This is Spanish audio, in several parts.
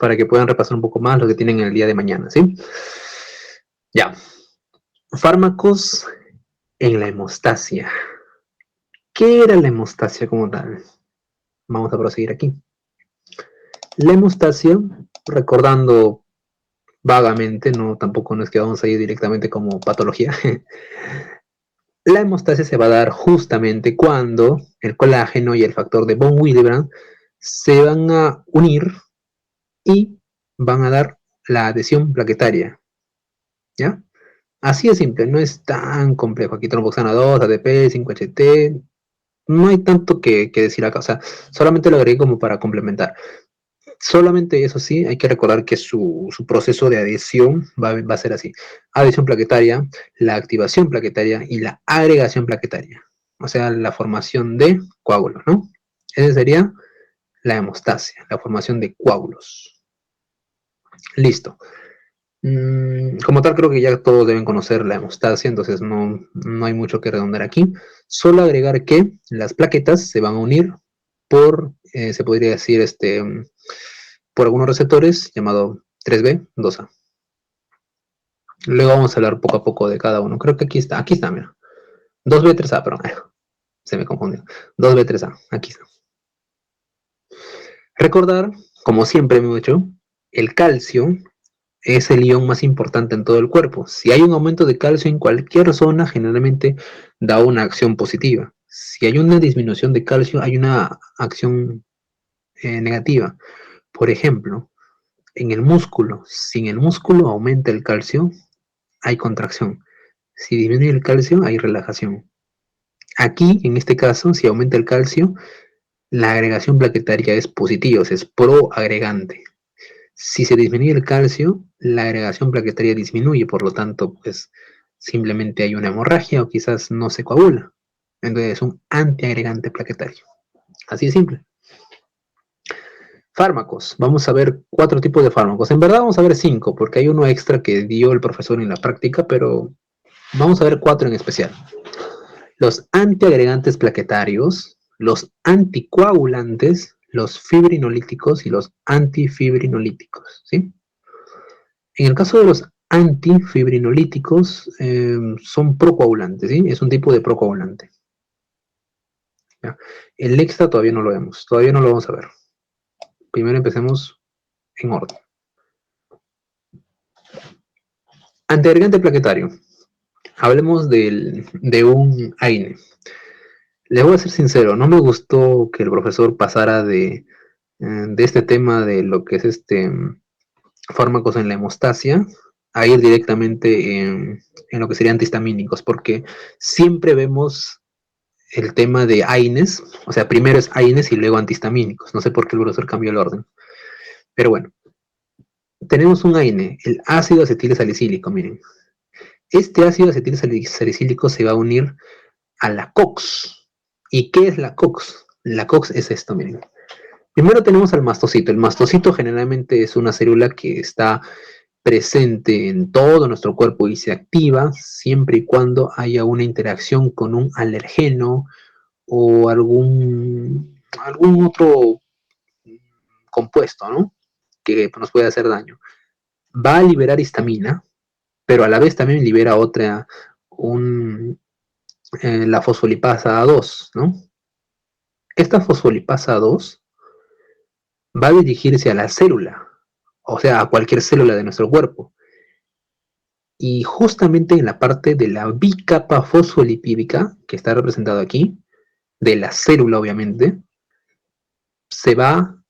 para que puedan repasar un poco más lo que tienen el día de mañana, ¿sí? Ya. Fármacos en la hemostasia. ¿Qué era la hemostasia como tal? Vamos a proseguir aquí. La hemostasia, recordando vagamente, no tampoco no es que vamos a ir directamente como patología. La hemostasia se va a dar justamente cuando el colágeno y el factor de von Willebrand se van a unir y van a dar la adhesión plaquetaria, ¿ya? Así de simple, no es tan complejo. Aquí tromboxana 2, ADP, 5-HT, no hay tanto que decir acá, o sea, solamente lo agregué como para complementar. Solamente eso sí, hay que recordar que su proceso de adhesión va a ser así. Adhesión plaquetaria, la activación plaquetaria y la agregación plaquetaria. O sea, la formación de coágulos, ¿no? Esa sería la hemostasia, la formación de coágulos. Listo. Como tal, creo que ya todos deben conocer la hemostasia, entonces no hay mucho que redondar aquí. Solo agregar que las plaquetas se van a unir por, se podría decir, por algunos receptores llamado 3B, 2A. Luego vamos a hablar poco a poco de cada uno. Creo que aquí está, mira. 2B, 3A, perdón. Se me confundió. 2B, 3A, aquí está. Recordar, como siempre hemos hecho, el calcio es el ion más importante en todo el cuerpo. Si hay un aumento de calcio en cualquier zona, generalmente da una acción positiva. Si hay una disminución de calcio, hay una acción negativa. Por ejemplo, en el músculo, si en el músculo aumenta el calcio, hay contracción. Si disminuye el calcio, hay relajación. Aquí, en este caso, si aumenta el calcio, la agregación plaquetaria es positiva, o sea, es proagregante. Si se disminuye el calcio, la agregación plaquetaria disminuye, por lo tanto, pues simplemente hay una hemorragia o quizás no se coagula. Entonces es un antiagregante plaquetario. Así de simple. Fármacos. Vamos a ver 4 tipos de fármacos. En verdad vamos a ver 5, porque hay uno extra que dio el profesor en la práctica, pero vamos a ver 4 en especial. Los antiagregantes plaquetarios, los anticoagulantes, los fibrinolíticos y los antifibrinolíticos, ¿sí? En el caso de los antifibrinolíticos, son procoagulantes, ¿sí? Es un tipo de procoagulante. ¿Ya? El extra todavía no lo vemos, todavía no lo vamos a ver. Primero empecemos en orden. Antiagregante plaquetario. Hablemos de un AINE. Les voy a ser sincero, no me gustó que el profesor pasara de este tema de lo que es fármacos en la hemostasia a ir directamente en lo que serían antihistamínicos, porque siempre vemos el tema de AINES, o sea, primero es AINES y luego antihistamínicos. No sé por qué el profesor cambió el orden. Pero bueno, tenemos un AINE, el ácido acetil salicílico, miren. Este ácido acetil salicílico se va a unir a la COX. ¿Y qué es la COX? La COX es esto, miren. Primero tenemos al mastocito. El mastocito generalmente es una célula que está presente en todo nuestro cuerpo y se activa siempre y cuando haya una interacción con un alergeno o algún otro compuesto, ¿no? Que nos puede hacer daño. Va a liberar histamina, pero a la vez también libera otra, la fosfolipasa A2, ¿no? Esta fosfolipasa A2 va a dirigirse a la célula, o sea, a cualquier célula de nuestro cuerpo. Y justamente en la parte de la bicapa fosfolipídica, que está representado aquí, de la célula obviamente, se va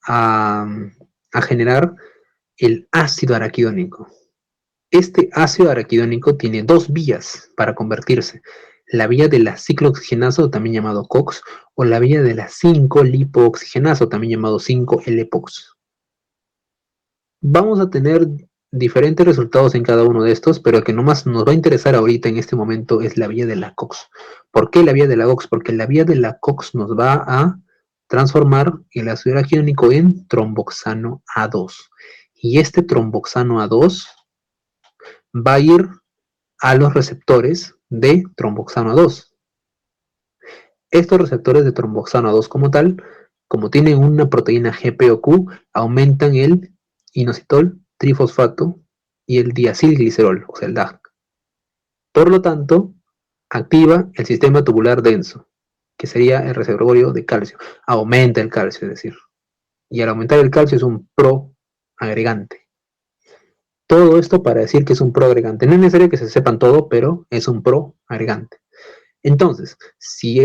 a, a generar el ácido araquidónico. Este ácido araquidónico tiene 2 vías para convertirse. La vía de la ciclooxigenaso, también llamado COX, o la vía de la 5-lipooxigenaso, también llamado 5-LPOX. Vamos a tener diferentes resultados en cada uno de estos, pero el que nomás nos va a interesar ahorita en este momento es la vía de la COX. ¿Por qué la vía de la COX? Porque la vía de la COX nos va a transformar el ácido araquidónico en tromboxano A2. Y este tromboxano A2 va a ir a los receptores de tromboxano A2. Estos receptores de tromboxano A2 como tal, como tienen una proteína GP o Q, aumentan el inositol trifosfato y el diacilglicerol, o sea, el DAG. Por lo tanto, activa el sistema tubular denso, que sería el reservorio de calcio. Aumenta el calcio, es decir. Y al aumentar el calcio es un proagregante. Todo esto para decir que es un proagregante. No es necesario que se sepan todo, pero es un proagregante. Entonces, si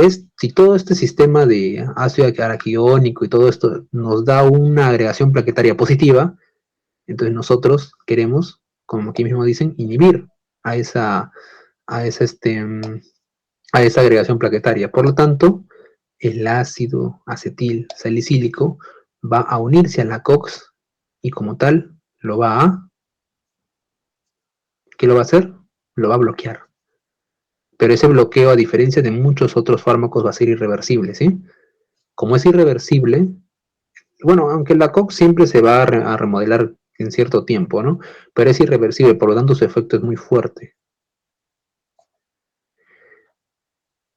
todo este sistema de ácido araquidónico y todo esto nos da una agregación plaquetaria positiva, entonces nosotros queremos, como aquí mismo dicen, inhibir a esa, a esa, este, a esa agregación plaquetaria. Por lo tanto, el ácido acetil salicílico va a unirse a la COX y como tal ¿qué lo va a hacer? Lo va a bloquear. Pero ese bloqueo, a diferencia de muchos otros fármacos, va a ser irreversible, ¿sí? Como es irreversible, bueno, aunque la COX siempre se va a remodelar en cierto tiempo, ¿no? Pero es irreversible, por lo tanto su efecto es muy fuerte.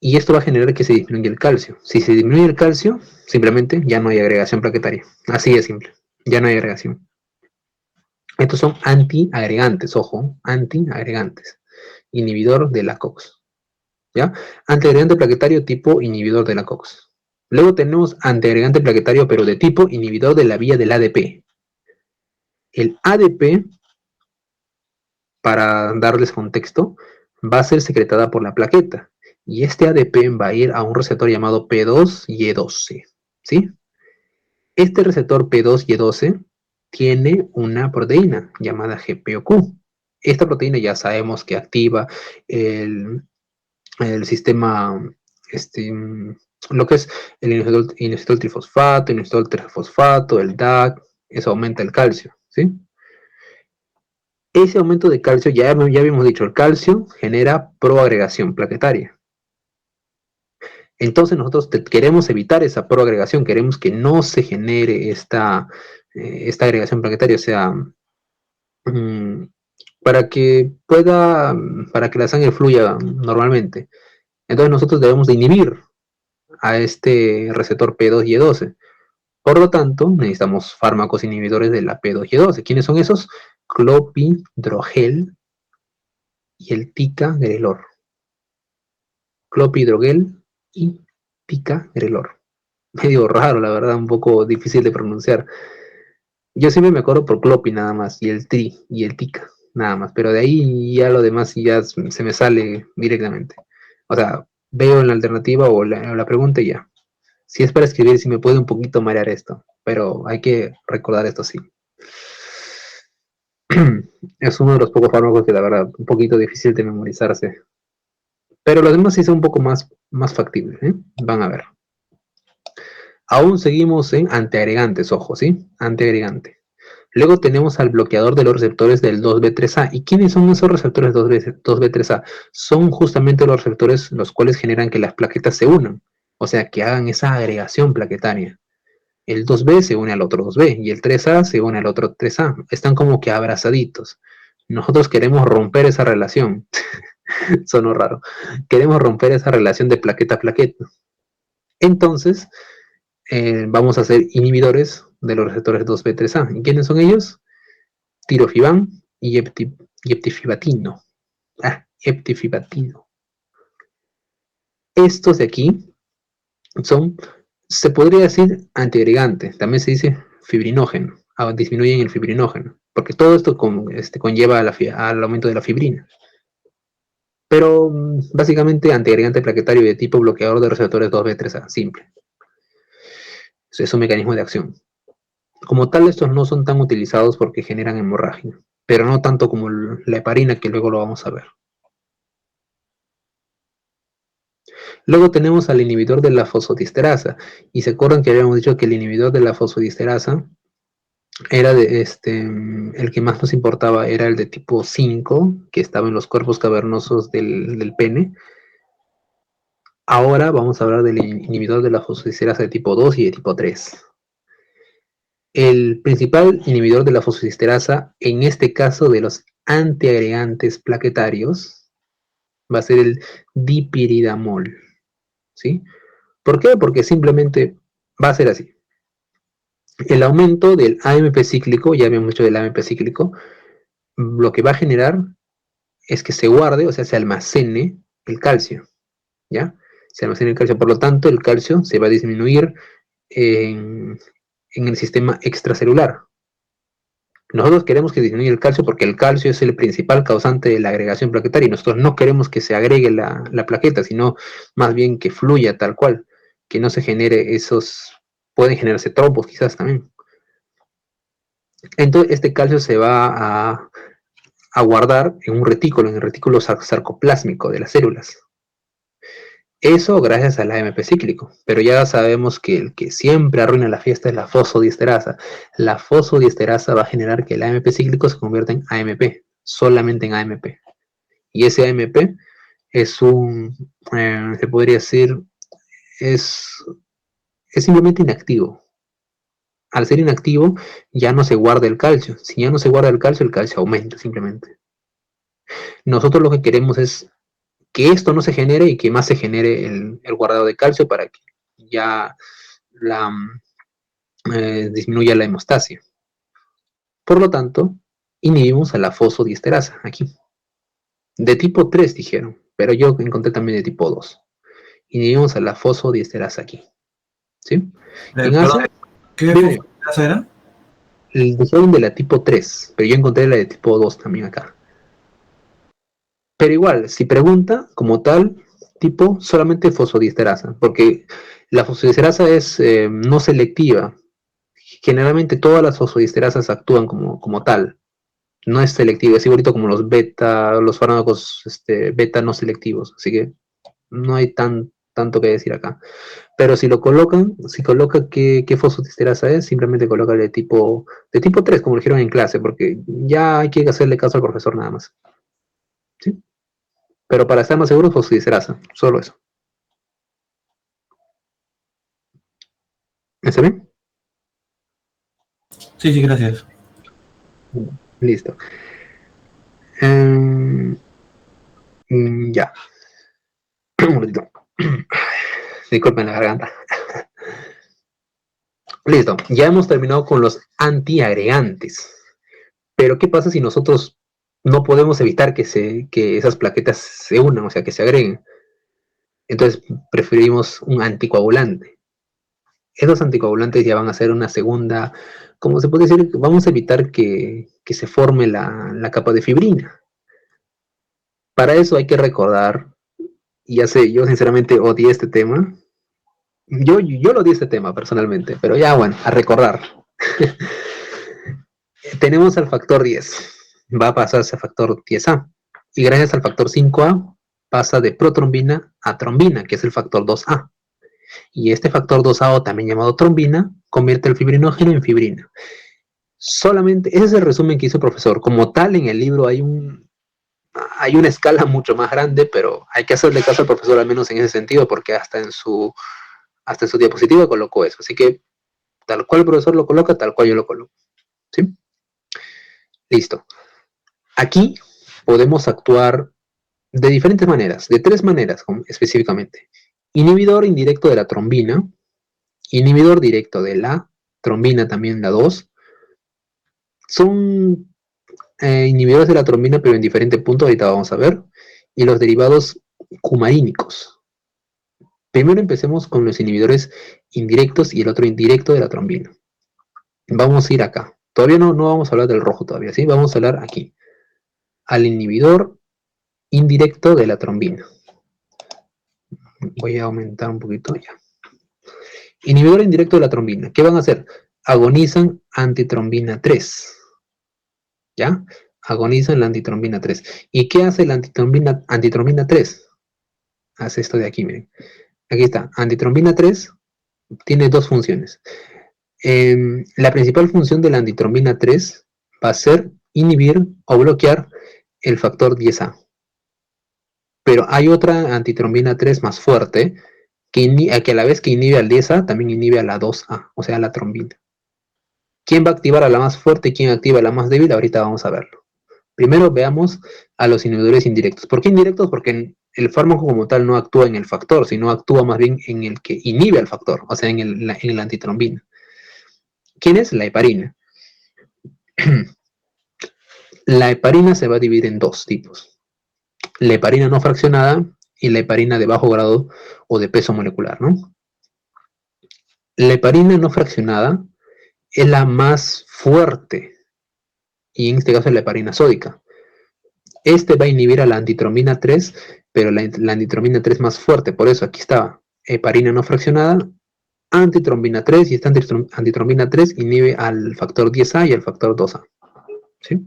Y esto va a generar que se disminuya el calcio. Si se disminuye el calcio, simplemente ya no hay agregación plaquetaria. Así de simple. Ya no hay agregación. Estos son antiagregantes, ojo, antiagregantes. Inhibidor de la COX. ¿Ya? Antiagregante plaquetario tipo inhibidor de la COX. Luego tenemos antiagregante plaquetario, pero de tipo inhibidor de la vía del ADP. El ADP, para darles contexto, va a ser secretada por la plaqueta. Y este ADP va a ir a un receptor llamado P2Y12. ¿Sí? Este receptor P2Y12 tiene una proteína llamada GPOQ. Esta proteína ya sabemos que activa el, el sistema, este, lo que es el inositol trifosfato, inositol trifosfato, el DAC, eso aumenta el calcio, ¿sí? Ese aumento de calcio, ya habíamos dicho, el calcio genera proagregación plaquetaria. Entonces nosotros queremos evitar esa proagregación, queremos que no se genere esta agregación plaquetaria, o sea, mmm, para que la sangre fluya normalmente. Entonces nosotros debemos de inhibir a este receptor P2Y12. Por lo tanto, necesitamos fármacos inhibidores de la P2Y12. ¿Quiénes son esos? Clopidogrel y el ticagrelor. Clopidogrel y ticagrelor. Medio raro, la verdad, un poco difícil de pronunciar. Yo siempre me acuerdo por Clopi nada más, y el Tri, y el Tica, nada más. Pero de ahí ya lo demás ya se me sale directamente. O sea, veo en la alternativa o la pregunta y ya. Si es para escribir, si me puede un poquito marear esto, pero hay que recordar esto sí. Es uno de los pocos fármacos que la verdad un poquito difícil de memorizarse. Pero los demás sí son un poco más factibles, ¿eh? Van a ver. Aún seguimos en antiagregantes, ojo, ¿sí? Antiagregante. Luego tenemos al bloqueador de los receptores del 2B3A. ¿Y quiénes son esos receptores 2B3A? Son justamente los receptores los cuales generan que las plaquetas se unan, o sea, que hagan esa agregación plaquetaria. El 2B se une al otro 2B y el 3A se une al otro 3A. Están como que abrazaditos. Nosotros queremos romper esa relación. Sonó raro. Queremos romper esa relación de plaqueta a plaqueta. Entonces, vamos a ser inhibidores de los receptores 2B3A. ¿Y quiénes son ellos? Tirofiban y eptifibatino. Eptifibatino. Estos de aquí son, se podría decir antiagregante, también se dice fibrinógeno, disminuyen el fibrinógeno, porque todo esto conlleva al aumento de la fibrina. Pero básicamente antiagregante plaquetario de tipo bloqueador de receptores 2B3A, simple. Ese es su mecanismo de acción. Como tal, estos no son tan utilizados porque generan hemorragia, pero no tanto como la heparina, que luego lo vamos a ver. Luego tenemos al inhibidor de la fosfodiesterasa, y se acuerdan que habíamos dicho que el inhibidor de la fosfodiesterasa era el que más nos importaba, era el de tipo 5, que estaba en los cuerpos cavernosos del pene. Ahora vamos a hablar del inhibidor de la fosfodiesterasa de tipo 2 y de tipo 3. El principal inhibidor de la fosfodiesterasa, en este caso de los antiagregantes plaquetarios, va a ser el dipiridamol, ¿sí? ¿Por qué? Porque simplemente va a ser así. El aumento del AMP cíclico, ya habíamos dicho del AMP cíclico, lo que va a generar es que se guarde, o sea, se almacene el calcio, ¿ya? Se almacena el calcio, por lo tanto, el calcio se va a disminuir en el sistema extracelular. Nosotros queremos que disminuya el calcio porque el calcio es el principal causante de la agregación plaquetaria y nosotros no queremos que se agregue la plaqueta, sino más bien que fluya tal cual, que no se genere pueden generarse trombos quizás también. Entonces este calcio se va a guardar en el retículo sarcoplásmico de las células. Eso gracias al AMP cíclico, pero ya sabemos que el que siempre arruina la fiesta es la fosfodiesterasa. La fosfodiesterasa va a generar que el AMP cíclico se convierta en AMP, solamente en AMP. Y ese AMP es se podría decir, es, es simplemente inactivo. Al ser inactivo, ya no se guarda el calcio. Si ya no se guarda el calcio aumenta simplemente. Nosotros lo que queremos es que esto no se genere y que más se genere el guardado de calcio para que ya la, disminuya la hemostasia. Por lo tanto, inhibimos a la fosfodiesterasa aquí. De tipo 3 dijeron, pero yo encontré también de tipo 2. Inhibimos a la fosfodiesterasa aquí. ¿Sí? ¿Quién Perdón, hace? ¿qué Dime. fosfodiesterasa era? Dijeron de la tipo 3, pero yo encontré la de tipo 2 también acá. Pero igual, si pregunta, como tal, tipo solamente fosfodiesterasa, porque la fosfodiesterasa es no selectiva. Generalmente todas las fosfodiesterasas actúan como tal. No es selectivo, es igualito como los fármacos beta no selectivos. Así que no hay tanto que decir acá. Pero si coloca qué fosfodiesterasa es, simplemente coloca de tipo 3 como lo dijeron en clase, porque ya hay que hacerle caso al profesor nada más. ¿Sí? Pero para estar más seguros, fosfodiesterasa, solo eso. ¿Está bien? Sí, sí, gracias. Listo. Ya. Un momentito. Disculpen la garganta. Listo. Ya hemos terminado con los antiagregantes. Pero ¿qué pasa si nosotros no podemos evitar que esas plaquetas se unan, o sea, que se agreguen? Entonces preferimos un anticoagulante. Esos anticoagulantes ya van a ser una segunda, ¿cómo se puede decir? Vamos a evitar que se forme la capa de fibrina. Para eso hay que recordar, y ya sé, yo sinceramente odié este tema. Yo lo odié este tema personalmente, pero ya bueno, a recordar. Tenemos al factor 10, va a pasarse a factor 10A. Y gracias al factor 5A pasa de protrombina a trombina, que es el factor 2A. Y este factor 2A, o también llamado trombina, convierte el fibrinógeno en fibrina. Solamente, ese es el resumen que hizo el profesor. Como tal, en el libro hay una escala mucho más grande, pero hay que hacerle caso al profesor al menos en ese sentido, porque hasta en su diapositiva colocó eso. Así que tal cual el profesor lo coloca, tal cual yo lo coloco. ¿Sí? Listo. Aquí podemos actuar de diferentes maneras, de tres maneras específicamente. Inhibidor indirecto de la trombina, inhibidor directo de la trombina también la 2. Son inhibidores de la trombina pero en diferente punto, ahorita vamos a ver. Y los derivados cumarínicos. Primero empecemos con los inhibidores indirectos y el otro indirecto de la trombina. Vamos a ir acá. Todavía no vamos a hablar del rojo todavía, ¿sí? Vamos a hablar aquí. Al inhibidor indirecto de la trombina. Voy a aumentar un poquito ya. Inhibidor indirecto de la trombina. ¿Qué van a hacer? Agonizan antitrombina 3. ¿Ya? Agonizan la antitrombina 3. ¿Y qué hace la antitrombina 3? Hace esto de aquí, miren. Aquí está. Antitrombina 3 tiene dos funciones. La principal función de la antitrombina 3 va a ser inhibir o bloquear el factor 10A. Pero hay otra antitrombina 3 más fuerte que a la vez que inhibe al 10A, también inhibe a la 2A, o sea, a la trombina. ¿Quién va a activar a la más fuerte y quién activa a la más débil? Ahorita vamos a verlo. Primero veamos a los inhibidores indirectos. ¿Por qué indirectos? Porque el fármaco como tal no actúa en el factor, sino actúa más bien en el que inhibe al factor, o sea, en el antitrombina. ¿Quién es? La heparina. La heparina se va a dividir en dos tipos. La heparina no fraccionada y la heparina de bajo grado o de peso molecular, ¿no? La heparina no fraccionada es la más fuerte y en este caso es la heparina sódica. Este va a inhibir a la antitromina 3, pero la antitromina 3 más fuerte, por eso aquí está heparina no fraccionada, antitrombina 3 y esta antitrombina 3 inhibe al factor 10A y al factor 2A. ¿Sí?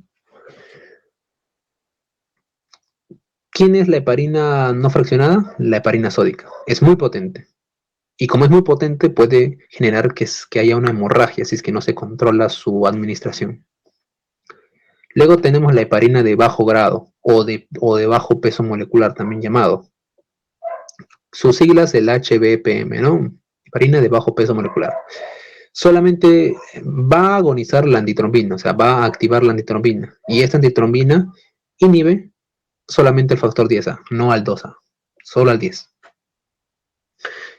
¿Quién es la heparina no fraccionada? La heparina sódica. Es muy potente. Y como es muy potente, puede generar que haya una hemorragia si es que no se controla su administración. Luego tenemos la heparina de bajo grado o de bajo peso molecular, también llamado. Sus siglas el HBPM, ¿no? Heparina de bajo peso molecular. Solamente va a agonizar la antitrombina, o sea, va a activar la antitrombina. Y esta antitrombina inhibe solamente el factor 10A, no al 2A, solo al 10.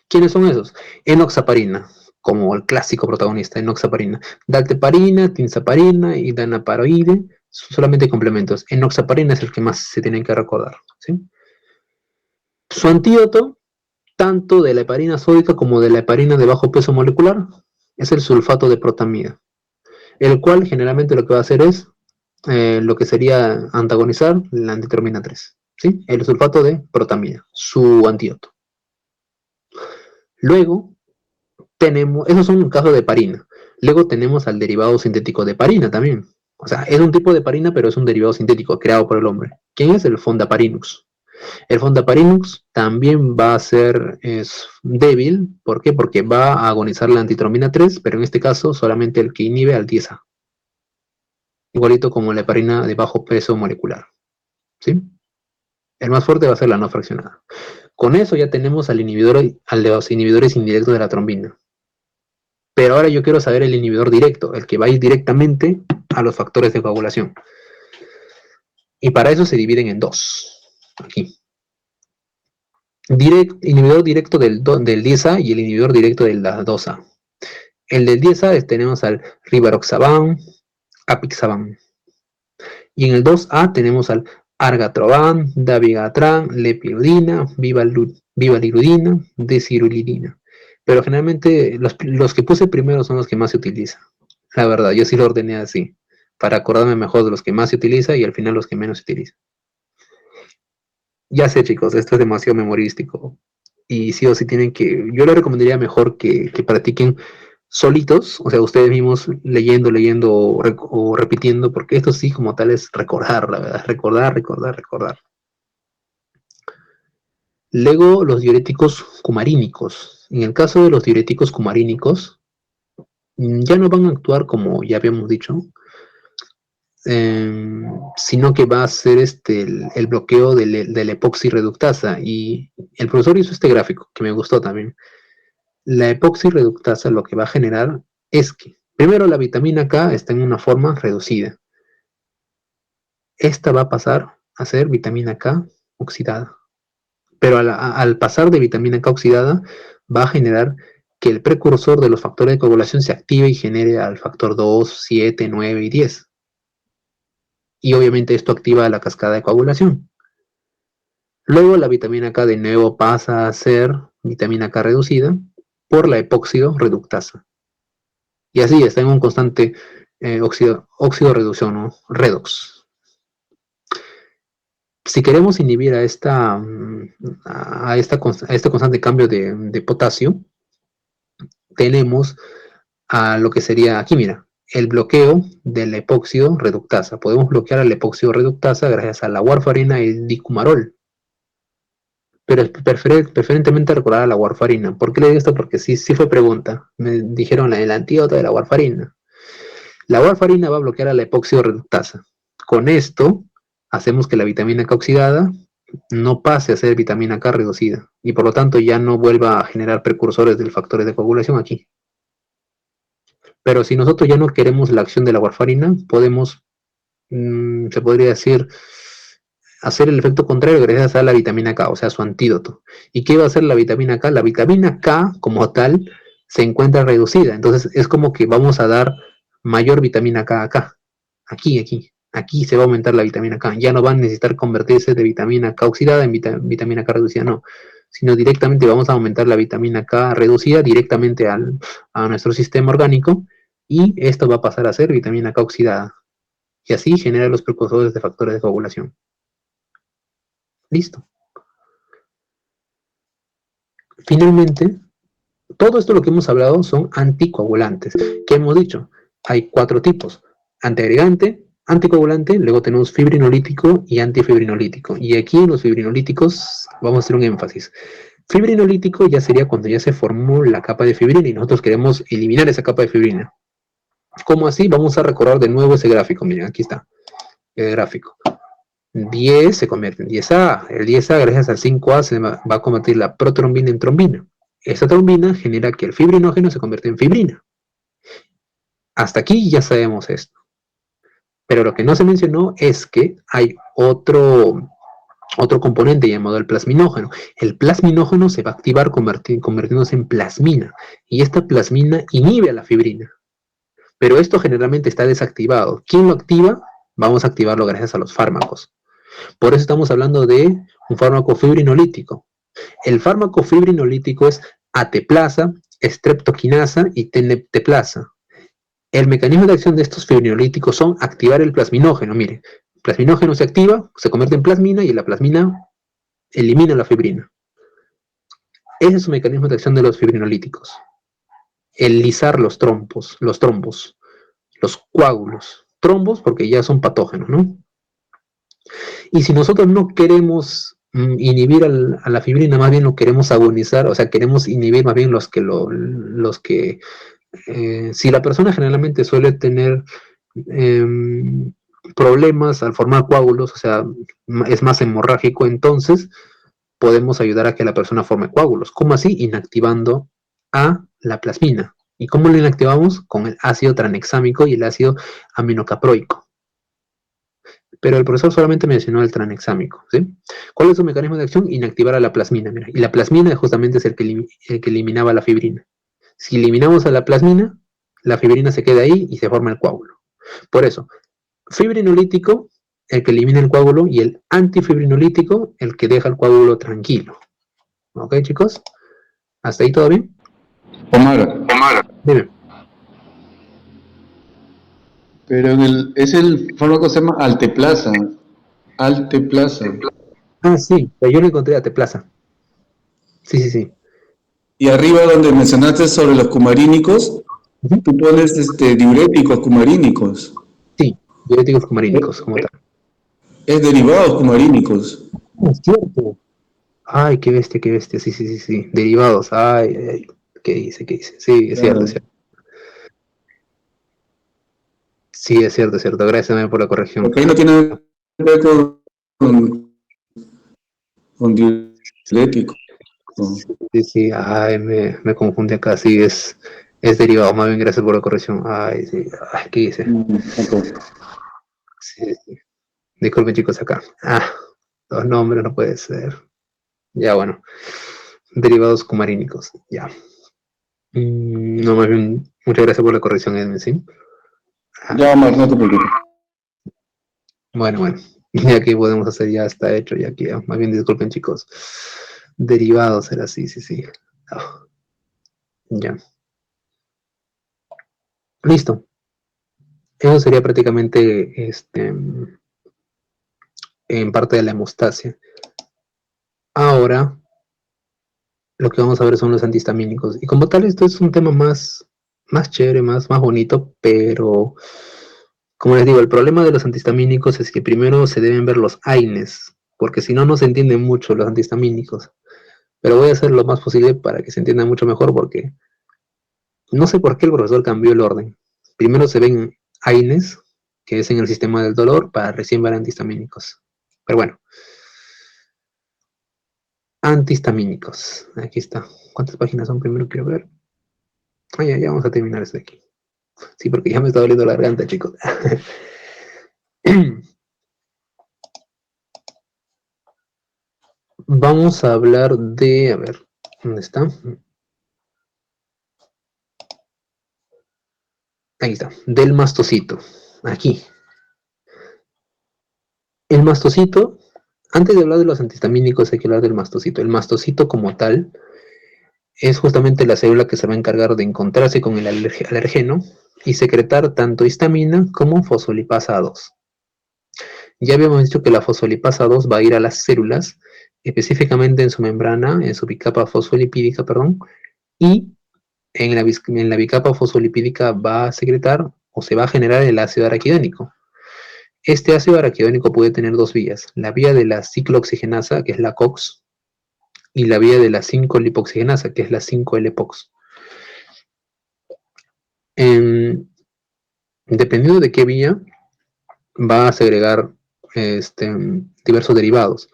¿Quiénes son esos? Enoxaparina, como el clásico protagonista, enoxaparina. Dalteparina, tinzaparina y danaparoide son solamente complementos. Enoxaparina es el que más se tienen que recordar. ¿Sí? Su antídoto, tanto de la heparina sódica como de la heparina de bajo peso molecular, es el sulfato de protamida, el cual generalmente lo que va a hacer es lo que sería antagonizar la antitromina 3. ¿Sí? El sulfato de protamida, su antídoto. Luego tenemos, esos son casos de heparina. Luego tenemos al derivado sintético de heparina también. O sea, es un tipo de heparina, pero es un derivado sintético creado por el hombre. ¿Quién es? El fondaparinux. El fondaparinux también va a ser débil. ¿Por qué? Porque va a agonizar la antitrombina 3, pero en este caso solamente el que inhibe al 10A. Igualito como la heparina de bajo peso molecular. ¿Sí? El más fuerte va a ser la no fraccionada. Con eso ya tenemos al inhibidor, a los inhibidores indirectos de la trombina. Pero ahora yo quiero saber el inhibidor directo, el que va a ir directamente a los factores de coagulación. Y para eso se dividen en dos. Aquí. Inhibidor directo del 10A y el inhibidor directo del 2A. El del 10A tenemos al rivaroxaban, apixaban. Y en el 2A tenemos al argatroban, dabigatran, lepirudina, vivalirudina, desirulirina. Pero generalmente los que puse primero son los que más se utilizan. La verdad, yo sí lo ordené así, para acordarme mejor de los que más se utiliza y al final los que menos se utilizan. Ya sé, chicos, esto es demasiado memorístico. Y sí o sí tienen que, yo les recomendaría mejor que practiquen solitos, o sea, ustedes mismos leyendo o repitiendo, porque esto sí como tal es recordar, la verdad, recordar. Luego, los diuréticos cumarínicos. En el caso de los diuréticos cumarínicos, ya no van a actuar como ya habíamos dicho, sino que va a ser el bloqueo de la epoxirreductasa. Y el profesor hizo este gráfico que me gustó también. La epoxirreductasa lo que va a generar es que, primero, la vitamina K está en una forma reducida. Esta va a pasar a ser vitamina K oxidada. Pero al pasar de vitamina K oxidada, va a generar que el precursor de los factores de coagulación se active y genere al factor 2, 7, 9 y 10. Y obviamente esto activa la cascada de coagulación. Luego la vitamina K de nuevo pasa a ser vitamina K reducida por la epóxido reductasa. Y así está en un constante óxido-reducción, ¿no? Redox. Si queremos inhibir a este constante cambio de potasio, tenemos a lo que sería, aquí mira, el bloqueo del epóxido reductasa. Podemos bloquear al epóxido reductasa gracias a la warfarina y el dicumarol. Pero preferentemente recordar a la warfarina. ¿Por qué le digo esto? Porque sí fue pregunta. Me dijeron el antídoto de la warfarina. La warfarina va a bloquear a la epóxido reductasa. Con esto, hacemos que la vitamina K oxidada no pase a ser vitamina K reducida y por lo tanto ya no vuelva a generar precursores del factor de coagulación aquí. Pero si nosotros ya no queremos la acción de la warfarina, podemos, se podría decir, hacer el efecto contrario gracias a la vitamina K, o sea, su antídoto. ¿Y qué va a hacer la vitamina K? La vitamina K, como tal, se encuentra reducida. Entonces es como que vamos a dar mayor vitamina K acá. Aquí se va a aumentar la vitamina K. Ya no van a necesitar convertirse de vitamina K oxidada en vitamina K reducida, no. Sino directamente vamos a aumentar la vitamina K reducida directamente a nuestro sistema orgánico y esto va a pasar a ser vitamina K oxidada. Y así genera los precursores de factores de coagulación. Listo. Finalmente, todo esto lo que hemos hablado son anticoagulantes. ¿Qué hemos dicho? Hay 4 tipos. Antiagregante, anticoagulante, luego tenemos fibrinolítico y antifibrinolítico. Y aquí en los fibrinolíticos vamos a hacer un énfasis. Fibrinolítico ya sería cuando ya se formó la capa de fibrina y nosotros queremos eliminar esa capa de fibrina. ¿Cómo así? Vamos a recordar de nuevo ese gráfico. Miren, aquí está el gráfico. 10 se convierte en 10A. El 10A, gracias al 5A, se va a convertir la protrombina en trombina. Esta trombina genera que el fibrinógeno se convierta en fibrina. Hasta aquí ya sabemos esto. Pero lo que no se mencionó es que hay otro componente llamado el plasminógeno. El plasminógeno se va a activar convirtiéndose en plasmina. Y esta plasmina inhibe a la fibrina. Pero esto generalmente está desactivado. ¿Quién lo activa? Vamos a activarlo gracias a los fármacos. Por eso estamos hablando de un fármaco fibrinolítico. El fármaco fibrinolítico es ateplasa, streptokinasa y tenepteplasa. El mecanismo de acción de estos fibrinolíticos son activar el plasminógeno. Mire, el plasminógeno se activa, se convierte en plasmina y la plasmina elimina la fibrina. Ese es su mecanismo de acción de los fibrinolíticos. El lisar los trombos, los coágulos. Trombos porque ya son patógenos, ¿no? Y si nosotros no queremos inhibir a la fibrina, más bien lo queremos agonizar, o sea, queremos inhibir más bien los que si la persona generalmente suele tener eh, problemas al formar coágulos, o sea, es más hemorrágico, entonces podemos ayudar a que la persona forme coágulos. ¿Cómo así? Inactivando a la plasmina. ¿Y cómo lo inactivamos? Con el ácido tranexámico y el ácido aminocaproico. Pero el profesor solamente mencionó el tranexámico, ¿sí? ¿Cuál es su mecanismo de acción? Inactivar a la plasmina, mira. Y la plasmina justamente es el que eliminaba la fibrina. Si eliminamos a la fibrina se queda ahí y se forma el coágulo. Por eso, fibrinolítico, el que elimina el coágulo, y el antifibrinolítico, el que deja el coágulo tranquilo. ¿Ok, chicos? ¿Hasta ahí todo bien? Omar, Dime. pero es el fármaco se llama Alteplasa. Alteplasa. Ah, sí, pero yo lo encontré a Teplaza. Sí, sí, sí. Y arriba donde mencionaste sobre los cumarínicos, Ujú. tú pones diuréticos cumarínicos. Sí, diuréticos cumarínicos, como tal. Es derivados cumarínicos. Es cierto. Ay, qué bestia, sí, sí, sí, sí. Derivados, ay, ay, ay. ¿Qué dice, qué dice? Sí, es cierto, es Claro. cierto. Sí, es cierto, es cierto. Gracias por la corrección. Porque ahí no tiene que ver con diuréticos. Sí, sí, ay, me confundí acá, sí, es derivado, más bien gracias por la corrección. Ay, sí, ay, ¿qué dice? Okay. Sí, sí. Disculpen chicos acá. Ah, los nombres no puede ser. Ya, bueno. Derivados cumarínicos, ya. No, más bien, muchas gracias por la corrección, Edwin, ¿sí? Ah, Ya, Omar, no te preocupes. bueno, bueno. Ya que podemos hacer, ya está hecho, ya que más bien disculpen chicos. Derivados era así, sí, sí. Ah, ya. Listo. Eso sería prácticamente en parte de la hemostasia. Ahora, lo que vamos a ver son los antihistamínicos. Y como tal, esto es un tema más chévere, más bonito, pero como les digo, el problema de los antihistamínicos es que primero se deben ver los AINES, porque si no, no se entienden mucho los antihistamínicos. Pero voy a hacer lo más posible para que se entienda mucho mejor, porque no sé por qué el profesor cambió el orden. Primero se ven AINES, que es en el sistema del dolor, para recién ver antihistamínicos. Pero bueno, antihistamínicos. Aquí está. ¿Cuántas páginas son? Primero quiero ver. Ah, ya vamos a terminar esto de aquí. Sí, porque ya me está doliendo la garganta, chicos. Vamos a hablar de, a ver, ¿dónde está? Ahí está, del mastocito. Aquí. El mastocito, antes de hablar de los antihistamínicos, hay que hablar del mastocito. El mastocito como tal es justamente la célula que se va a encargar de encontrarse con el alergeno y secretar tanto histamina como fosfolipasa 2. Ya habíamos dicho que la fosfolipasa 2 va a ir a las células, específicamente en su membrana, en su bicapa fosfolipídica, perdón, y en la bicapa fosfolipídica va a secretar o se va a generar el ácido araquidónico. Este ácido araquidónico puede tener dos vías, la vía de la ciclooxigenasa, que es la COX, y la vía de la 5-lipoxigenasa, que es la 5-LPOX. Dependiendo de qué vía, va a segregar diversos derivados.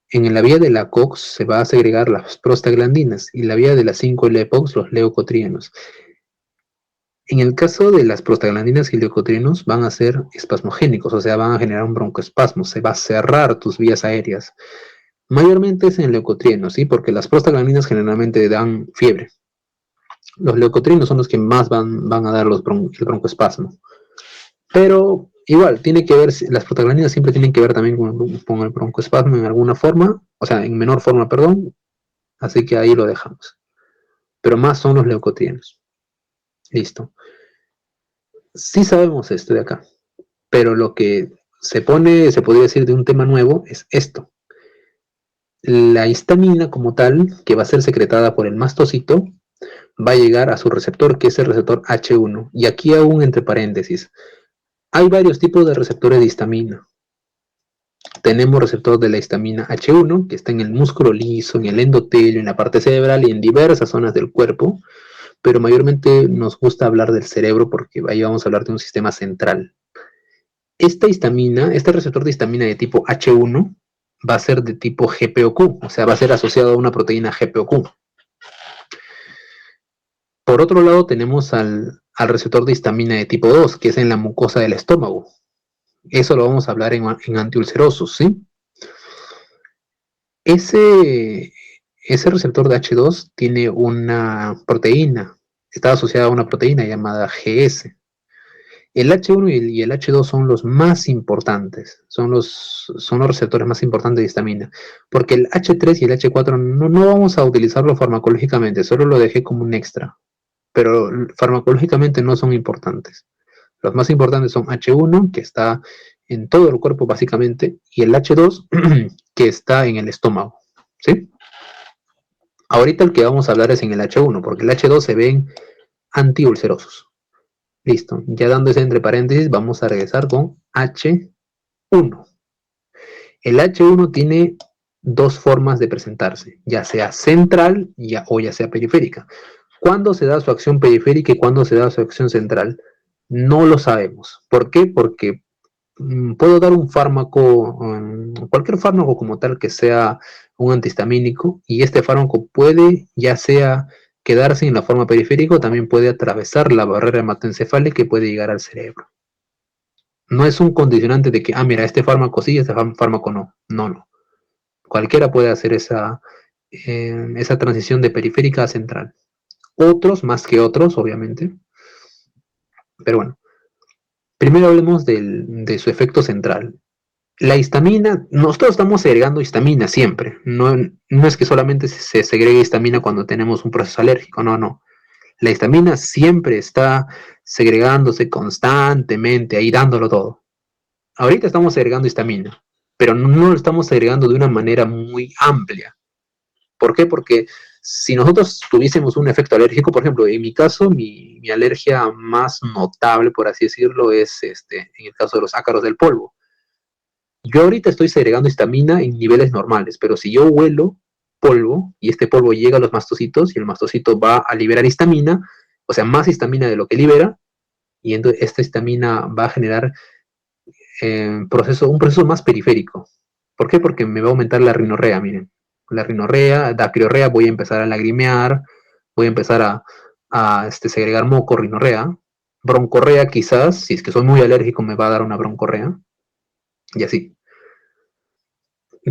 En la vía de la COX se va a segregar las prostaglandinas y la vía de la 5-LPOX los leucotrienos. En el caso de las prostaglandinas y leucotrienos van a ser espasmogénicos, o sea, van a generar un broncoespasmo, se va a cerrar tus vías aéreas. Mayormente es en leucotrienos, ¿sí? Porque las prostaglandinas generalmente dan fiebre. Los leucotrienos son los que más van a dar el broncoespasmo. Pero igual, tiene que ver, las prostaglandinas siempre tienen que ver también con el broncoespasmo en alguna forma, o sea, en menor forma, perdón, así que ahí lo dejamos. Pero más son los leucotrienos. Listo. Sí sabemos esto de acá, pero lo que se podría decir de un tema nuevo es esto. La histamina como tal, que va a ser secretada por el mastocito, va a llegar a su receptor, que es el receptor H1. Y aquí aún entre paréntesis, hay varios tipos de receptores de histamina. Tenemos receptor de la histamina H1, que está en el músculo liso, en el endotelio, en la parte cerebral y en diversas zonas del cuerpo, pero mayormente nos gusta hablar del cerebro porque ahí vamos a hablar de un sistema central. Esta histamina, este receptor de histamina de tipo H1 va a ser de tipo GPOQ, o sea, va a ser asociado a una proteína GPOQ. Por otro lado, tenemos al receptor de histamina de tipo 2, que es en la mucosa del estómago. Eso lo vamos a hablar en antiulcerosos, ¿sí? Ese receptor de H2 tiene una proteína, está asociada a una proteína llamada GS. El H1 y el H2 son los más importantes, son los receptores más importantes de histamina, porque el H3 y el H4 no vamos a utilizarlo farmacológicamente, solo lo dejé como un extra, pero farmacológicamente no son importantes. Los más importantes son H1, que está en todo el cuerpo básicamente, y el H2, que está en el estómago, ¿sí? Ahorita el que vamos a hablar es en el H1, porque el H2 se ven antiulcerosos. Listo, ya dando ese entre paréntesis, vamos a regresar con H1. El H1 tiene dos formas de presentarse, ya sea central o ya sea periférica. ¿Cuándo se da su acción periférica y cuándo se da su acción central? No lo sabemos. ¿Por qué? Porque puedo dar un fármaco, cualquier fármaco como tal que sea un antihistamínico, y este fármaco puede ya sea quedarse en la forma periférica o también puede atravesar la barrera hematoencefálica y puede llegar al cerebro. No es un condicionante de que, mira, este fármaco sí, este fármaco no. No. Cualquiera puede hacer esa transición de periférica a central. Otros, más que otros, obviamente. Pero bueno, primero hablemos de su efecto central. La histamina, nosotros estamos segregando histamina siempre. No es que solamente se segregue histamina cuando tenemos un proceso alérgico, no. La histamina siempre está segregándose constantemente, ahí dándolo todo. Ahorita estamos segregando histamina, pero no lo estamos segregando de una manera muy amplia. ¿Por qué? Porque si nosotros tuviésemos un efecto alérgico, por ejemplo, en mi caso, mi alergia más notable, por así decirlo, es en el caso de los ácaros del polvo. Yo ahorita estoy segregando histamina en niveles normales, pero si yo huelo polvo y este polvo llega a los mastocitos y el mastocito va a liberar histamina, o sea, más histamina de lo que libera, y entonces esta histamina va a generar un proceso más periférico. ¿Por qué? Porque me va a aumentar la rinorrea, miren. La rinorrea, la criorrea, voy a empezar a lagrimear, voy a empezar a segregar moco, rinorrea. Broncorrea quizás, si es que soy muy alérgico me va a dar una broncorrea, y así.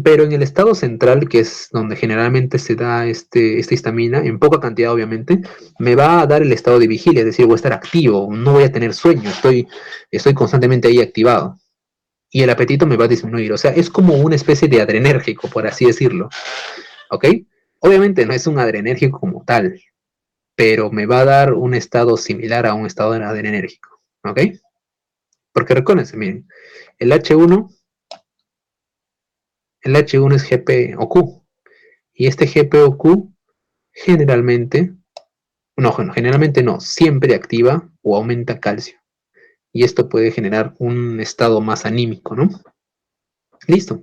Pero en el estado central, que es donde generalmente se da esta histamina, en poca cantidad obviamente, me va a dar el estado de vigilia, es decir, voy a estar activo, no voy a tener sueño, estoy constantemente ahí activado. Y el apetito me va a disminuir. O sea, es como una especie de adrenérgico, por así decirlo. ¿Ok? Obviamente no es un adrenérgico como tal, pero me va a dar un estado similar a un estado adrenérgico. ¿Ok? Porque recuérdense, miren, el H1, el H1 es GP o Q. Y este GP o Q generalmente, generalmente no, siempre activa o aumenta calcio. Y esto puede generar un estado más anímico, ¿no? Listo.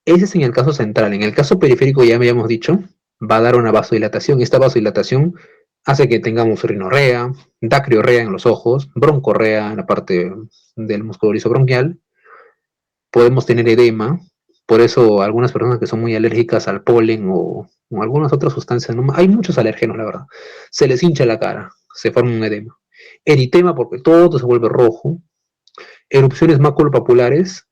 Ese es en el caso central. En el caso periférico, ya habíamos dicho, va a dar una vasodilatación. Esta vasodilatación hace que tengamos rinorrea, dacriorrea en los ojos, broncorrea en la parte del músculo bronquial. Podemos tener edema. Por eso algunas personas que son muy alérgicas al polen o algunas otras sustancias, ¿no? Hay muchos alérgenos, la verdad. Se les hincha la cara, se forma un edema. Eritema porque todo se vuelve rojo. Erupciones maculopapulares.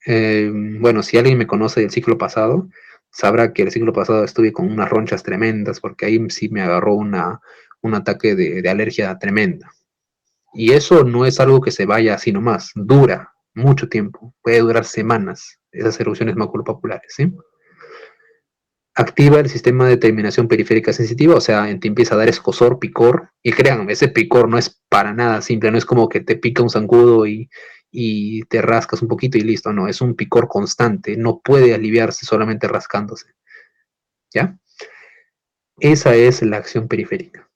Bueno, si alguien me conoce del ciclo pasado, sabrá que el ciclo pasado estuve con unas ronchas tremendas, porque ahí sí me agarró un ataque de alergia tremenda. Y eso no es algo que se vaya así nomás, dura mucho tiempo, puede durar semanas, esas erupciones maculopapulares, ¿sí? Activa el sistema de terminación periférica sensitiva, o sea, te empieza a dar escozor, picor, y créanme, ese picor no es para nada simple, no es como que te pica un zancudo y te rascas un poquito y listo, no, es un picor constante, no puede aliviarse solamente rascándose, ¿ya? Esa es la acción periférica.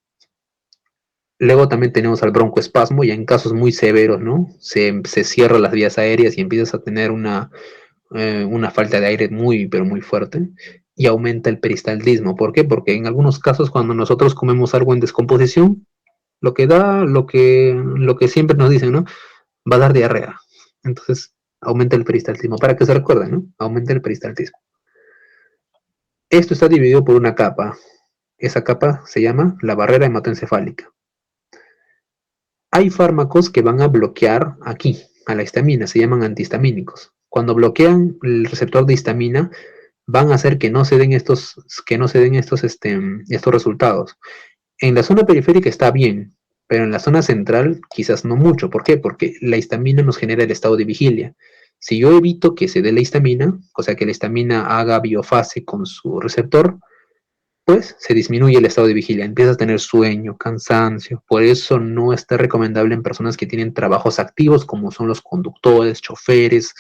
Luego también tenemos al broncoespasmo, ya en casos muy severos, ¿no? Se cierran las vías aéreas y empiezas a tener una falta de aire muy, pero muy fuerte, y aumenta el peristaltismo. ¿Por qué? Porque en algunos casos cuando nosotros comemos algo en descomposición, lo que da, lo que siempre nos dicen, ¿no? Va a dar diarrea. Entonces, aumenta el peristaltismo. Para que se recuerden, ¿no? Aumenta el peristaltismo. Esto está dividido por una capa. Esa capa se llama la barrera hematoencefálica. Hay fármacos que van a bloquear aquí, a la histamina, se llaman antihistamínicos. Cuando bloquean el receptor de histamina, van a hacer que no se den estos resultados. En la zona periférica está bien, pero en la zona central quizás no mucho. ¿Por qué? Porque la histamina nos genera el estado de vigilia. Si yo evito que se dé la histamina, o sea que la histamina haga biofase con su receptor, pues se disminuye el estado de vigilia, empiezas a tener sueño, cansancio. Por eso no está recomendable en personas que tienen trabajos activos, como son los conductores, choferes,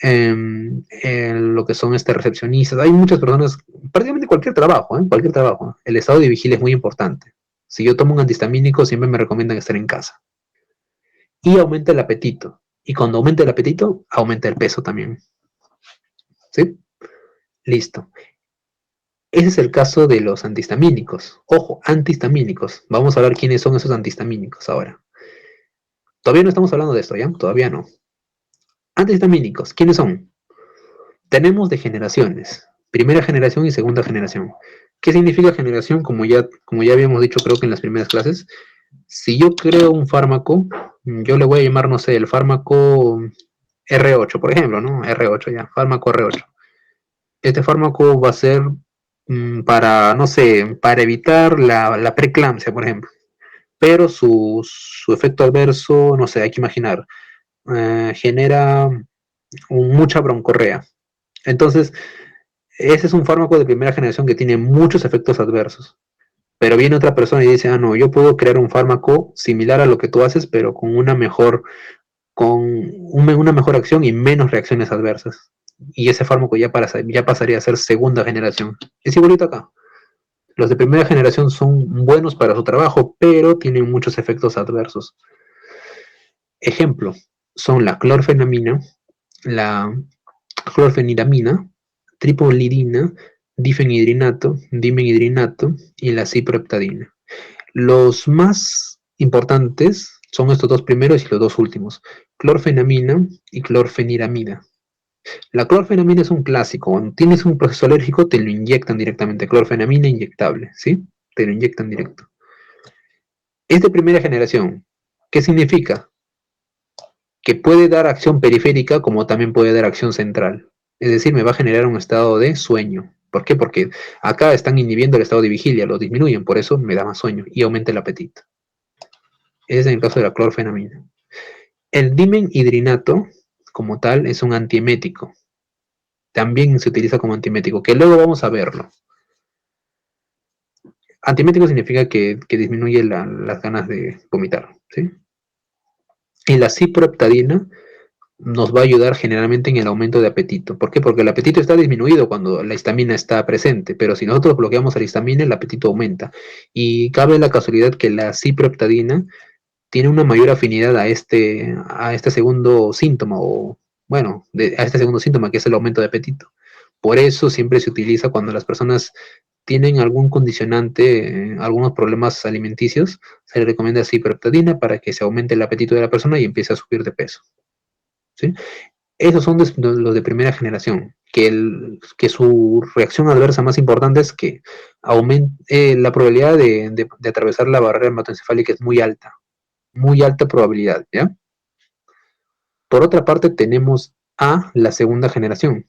lo que son recepcionistas. Hay muchas personas, prácticamente cualquier trabajo, cualquier trabajo. El estado de vigilia es muy importante. Si yo tomo un antihistamínico, siempre me recomiendan estar en casa. Y aumenta el apetito. Y cuando aumenta el apetito, aumenta el peso también. ¿Sí? Listo. Ese es el caso de los antihistamínicos. Ojo, antihistamínicos. Vamos a ver quiénes son esos antihistamínicos ahora. Todavía no estamos hablando de esto, ¿ya? Todavía no. Antihistamínicos, ¿quiénes son? Tenemos de generaciones. Primera generación y segunda generación. ¿Qué significa generación? Como ya habíamos dicho, creo que en las primeras clases. Si yo creo un fármaco, yo le voy a llamar, no sé, el fármaco R8, por ejemplo, ¿no? R8 ya, fármaco R8. Este fármaco va a ser para, no sé, para evitar la preeclampsia, por ejemplo. Pero su efecto adverso, no sé, hay que imaginar, genera mucha broncorrea. Entonces, ese es un fármaco de primera generación que tiene muchos efectos adversos. Pero viene otra persona y dice, ah, no, yo puedo crear un fármaco similar a lo que tú haces, pero con una mejor acción y menos reacciones adversas. Y ese fármaco ya pasaría a ser segunda generación. Es igualito acá. Los de primera generación son buenos para su trabajo, pero tienen muchos efectos adversos. Ejemplo, son la clorfenamina, la clorfeniramina, tripolidina, difenhidrinato, dimenhidrinato y la ciproheptadina. Los más importantes son estos dos primeros y los dos últimos, clorfenamina y clorfeniramida. La clorfenamina es un clásico. Cuando tienes un proceso alérgico, te lo inyectan directamente. Clorfenamina inyectable, ¿sí? Te lo inyectan directo. Es de primera generación. ¿Qué significa? que puede dar acción periférica como también puede dar acción central. Es decir, me va a generar un estado de sueño. ¿Por qué? Porque acá están inhibiendo el estado de vigilia, lo disminuyen, por eso me da más sueño y aumenta el apetito. Es en el caso de la clorfenamina. El dimenhidrinato, como tal, es un antiemético. También se utiliza como antiemético, que luego vamos a verlo. Antiemético significa que disminuye las ganas de vomitar, ¿sí? Y la ciproheptadina nos va a ayudar generalmente en el aumento de apetito. ¿Por qué? Porque el apetito está disminuido cuando la histamina está presente, pero si nosotros bloqueamos la histamina, el apetito aumenta. Y cabe la casualidad que la ciproheptadina tiene una mayor afinidad a este segundo síntoma, o bueno, a este segundo síntoma que es el aumento de apetito. Por eso siempre se utiliza cuando las personas tienen algún condicionante, algunos problemas alimenticios, se le recomienda ciproheptadina para que se aumente el apetito de la persona y empiece a subir de peso. ¿Sí? Esos son los de primera generación, que su reacción adversa más importante es que la probabilidad de atravesar la barrera hematoencefálica es muy alta probabilidad, ¿ya? Por otra parte, tenemos a la segunda generación.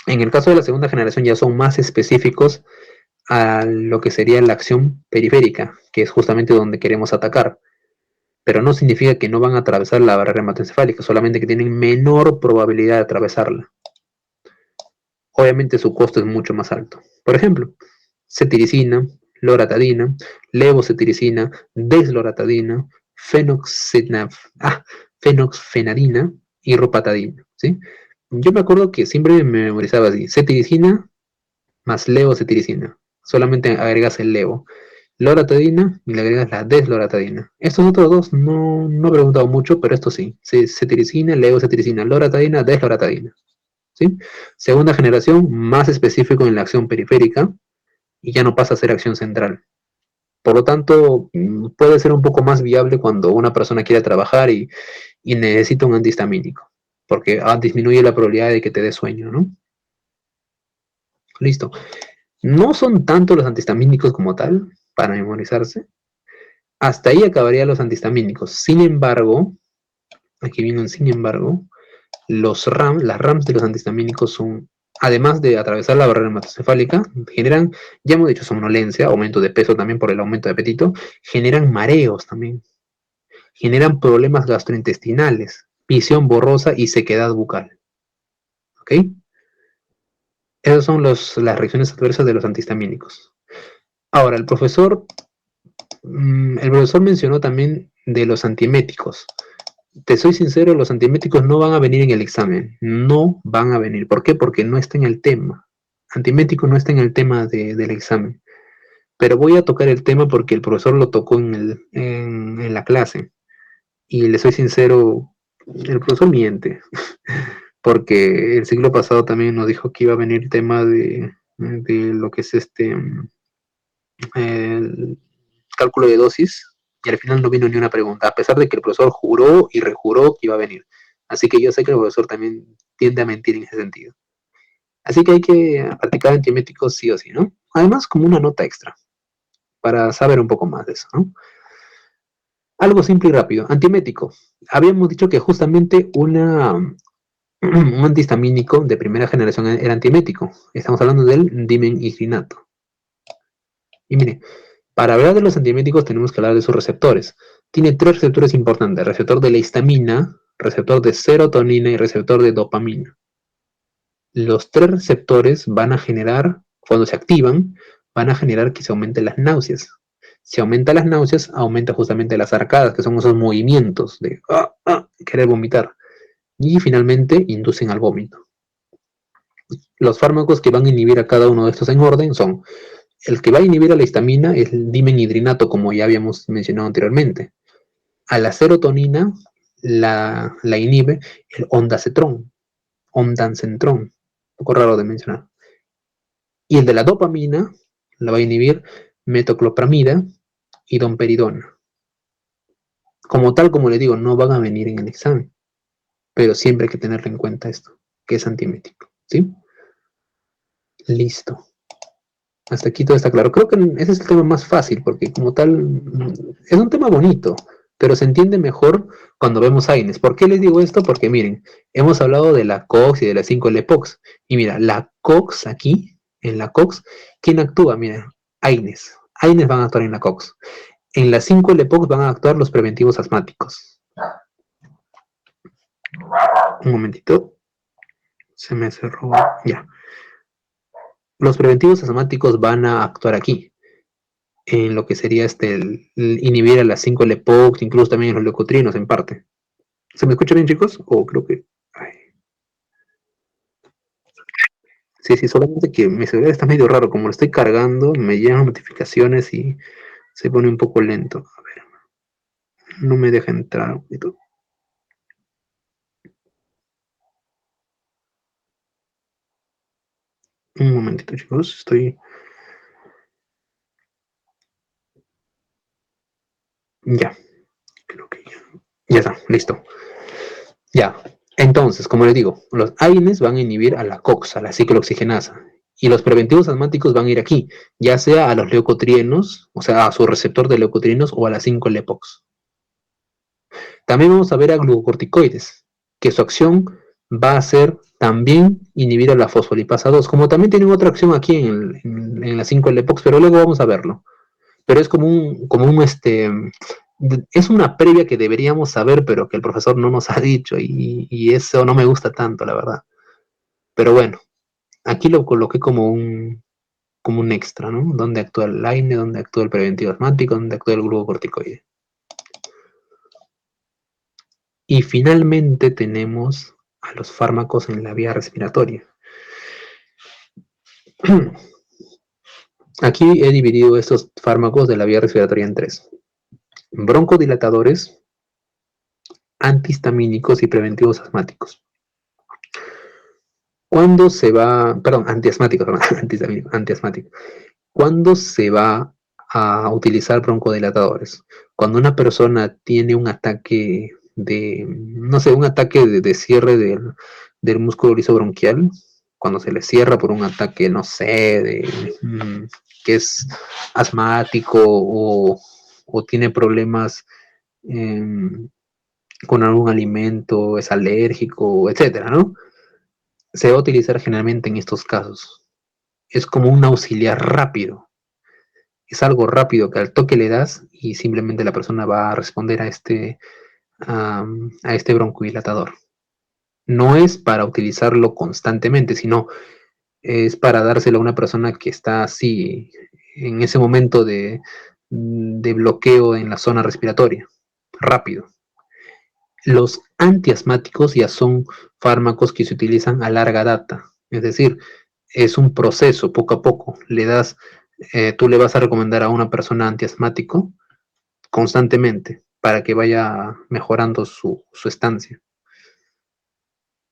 En el caso de la segunda generación ya son más específicos a lo que sería la acción periférica, que es justamente donde queremos atacar. Pero no significa que no van a atravesar la barrera hematoencefálica, solamente que tienen menor probabilidad de atravesarla. Obviamente su costo es mucho más alto. Por ejemplo, cetiricina, loratadina, levocetiricina, desloratadina, fenoxfenadina y ropatadina, ¿sí? Yo me acuerdo que siempre me memorizaba así, cetiricina más levocetiricina. Solamente agregas el levo. Loratadina y le agregas la desloratadina. Estos otros dos no he preguntado mucho, pero esto sí. Cetiricina, levocetiricina, loratadina, desloratadina. ¿Sí? Segunda generación, más específico en la acción periférica y ya no pasa a ser acción central. Por lo tanto, puede ser un poco más viable cuando una persona quiere trabajar y necesita un antihistamínico, porque disminuye la probabilidad de que te dé sueño, ¿no? Listo. No son tanto los antihistamínicos como tal, para memorizarse. Hasta ahí acabaría los antihistamínicos. Sin embargo, aquí viene un sin embargo, las RAMs de los antihistamínicos son, además de atravesar la barrera hematocefálica, generan, ya hemos dicho, somnolencia, aumento de peso también por el aumento de apetito, generan mareos también, generan problemas gastrointestinales, visión borrosa y sequedad bucal. ¿Ok? Esas son las reacciones adversas de los antihistamínicos. Ahora, el profesor mencionó también de los antieméticos. Te soy sincero, los antieméticos no van a venir en el examen. No van a venir. ¿Por qué? Porque no está en el tema. Antiemético no está en el tema del examen. Pero voy a tocar el tema porque el profesor lo tocó en la clase. Y le soy sincero, el profesor miente. Porque el siglo pasado también nos dijo que iba a venir el tema de lo que es el cálculo de dosis, y al final no vino ni una pregunta, a pesar de que el profesor juró y rejuró que iba a venir. Así que yo sé que el profesor también tiende a mentir en ese sentido. Así que hay que practicar antieméticos sí o sí, ¿no? Además, como una nota extra, para saber un poco más de eso, ¿no? Algo simple y rápido. Antiemético. Habíamos dicho que justamente un antihistamínico de primera generación era antiemético. Estamos hablando del dimenhidrinato. Y mire, para hablar de los antieméticos tenemos que hablar de sus receptores. Tiene tres receptores importantes: receptor de la histamina, receptor de serotonina y receptor de dopamina. Los tres receptores van a generar, cuando se activan, van a generar que se aumenten las náuseas. Si aumenta las náuseas, aumenta justamente las arcadas, que son esos movimientos de querer vomitar. Y finalmente inducen al vómito. Los fármacos que van a inhibir a cada uno de estos en orden son: el que va a inhibir a la histamina es el dimenhidrinato, como ya habíamos mencionado anteriormente. A la serotonina la inhibe el ondansetron, un poco raro de mencionar. Y el de la dopamina la va a inhibir metoclopramida y domperidona. Como tal, como le digo, no van a venir en el examen, pero siempre hay que tenerlo en cuenta esto, que es antiemético, ¿sí? Listo. Hasta aquí todo está claro. Creo que ese es el tema más fácil, porque como tal es un tema bonito, pero se entiende mejor cuando vemos AINES. ¿Por qué les digo esto? Porque miren, hemos hablado de la COX y de la 5-LEPOX. Y mira, la COX aquí, en la COX, ¿quién actúa? Mira, AINES. AINES van a actuar en la COX. En la 5-LEPOX van a actuar los preventivos asmáticos. Un momentito. Se me cerró. Ya. Los preventivos asmáticos van a actuar aquí, en lo que sería el inhibir a las 5-LEPOX, incluso también en los leucotrienos en parte. ¿Se me escucha bien, chicos? O creo que... Ay. Sí, sí, solamente que mi celular está medio raro. Como lo estoy cargando, me llegan notificaciones y se pone un poco lento. A ver, no me deja entrar. Un momentito, chicos. Estoy... Ya, creo que ya. Ya está, listo. Ya. Entonces, como les digo, los AINES van a inhibir a la COX, a la ciclooxigenasa. Y los preventivos asmáticos van a ir aquí, ya sea a los leucotrienos, o sea, a su receptor de leucotrienos o a la 5-LEPOX. También vamos a ver a glucocorticoides, que su acción va a ser también inhibir a la fosfolipasa 2, como también tienen otra acción aquí en la 5-LEPOX, pero luego vamos a verlo. Pero es es una previa que deberíamos saber, pero que el profesor no nos ha dicho, y eso no me gusta tanto, la verdad. Pero bueno, aquí lo coloqué como un extra, ¿no? Donde actúa el AINE, donde actúa el preventivo asmático, donde actúa el glucocorticoide. Y finalmente tenemos a los fármacos en la vía respiratoria. Aquí he dividido estos fármacos de la vía respiratoria en tres: broncodilatadores, antihistamínicos y preventivos asmáticos. ¿Cuándo se va, perdón, antiasmáticos, perdón, antiasmático? ¿Cuándo se va a utilizar broncodilatadores? Cuando una persona tiene un ataque no sé, un ataque de cierre del músculo lisobronquial, cuando se le cierra por un ataque, no sé, que es asmático o tiene problemas con algún alimento, es alérgico, etcétera, ¿no? Se va a utilizar generalmente en estos casos. Es como un auxiliar rápido. Es algo rápido que al toque le das y simplemente la persona va a responder a este broncodilatador. No es para utilizarlo constantemente, sino es para dárselo a una persona que está así en ese momento de bloqueo en la zona respiratoria, rápido. Los antiasmáticos ya son fármacos que se utilizan a larga data, es decir, es un proceso poco a poco. Tú le vas a recomendar a una persona antiasmático constantemente para que vaya mejorando su estancia.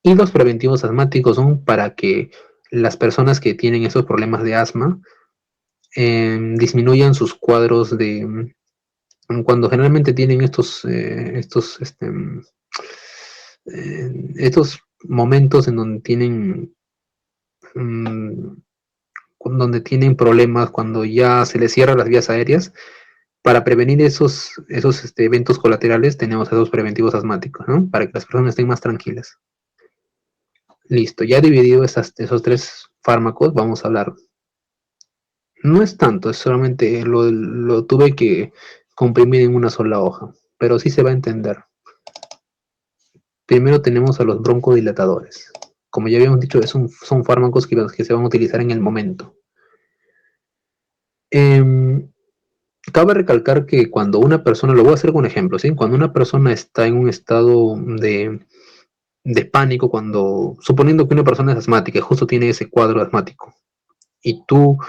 Y los preventivos asmáticos son para que las personas que tienen esos problemas de asma disminuyan sus cuadros cuando generalmente tienen estos momentos en mm, donde tienen problemas, cuando ya se les cierran las vías aéreas. Para prevenir esos eventos colaterales tenemos esos preventivos asmáticos, ¿no? Para que las personas estén más tranquilas. Listo, ya dividido esos tres fármacos, vamos a hablar. No es tanto, es solamente lo tuve que comprimir en una sola hoja, pero sí se va a entender. Primero tenemos a los broncodilatadores. Como ya habíamos dicho, son fármacos que se van a utilizar en el momento. Cabe recalcar que cuando una persona, lo voy a hacer con ejemplos, ¿sí? Cuando una persona está en un estado de pánico, suponiendo que una persona es asmática y justo tiene ese cuadro asmático, y tú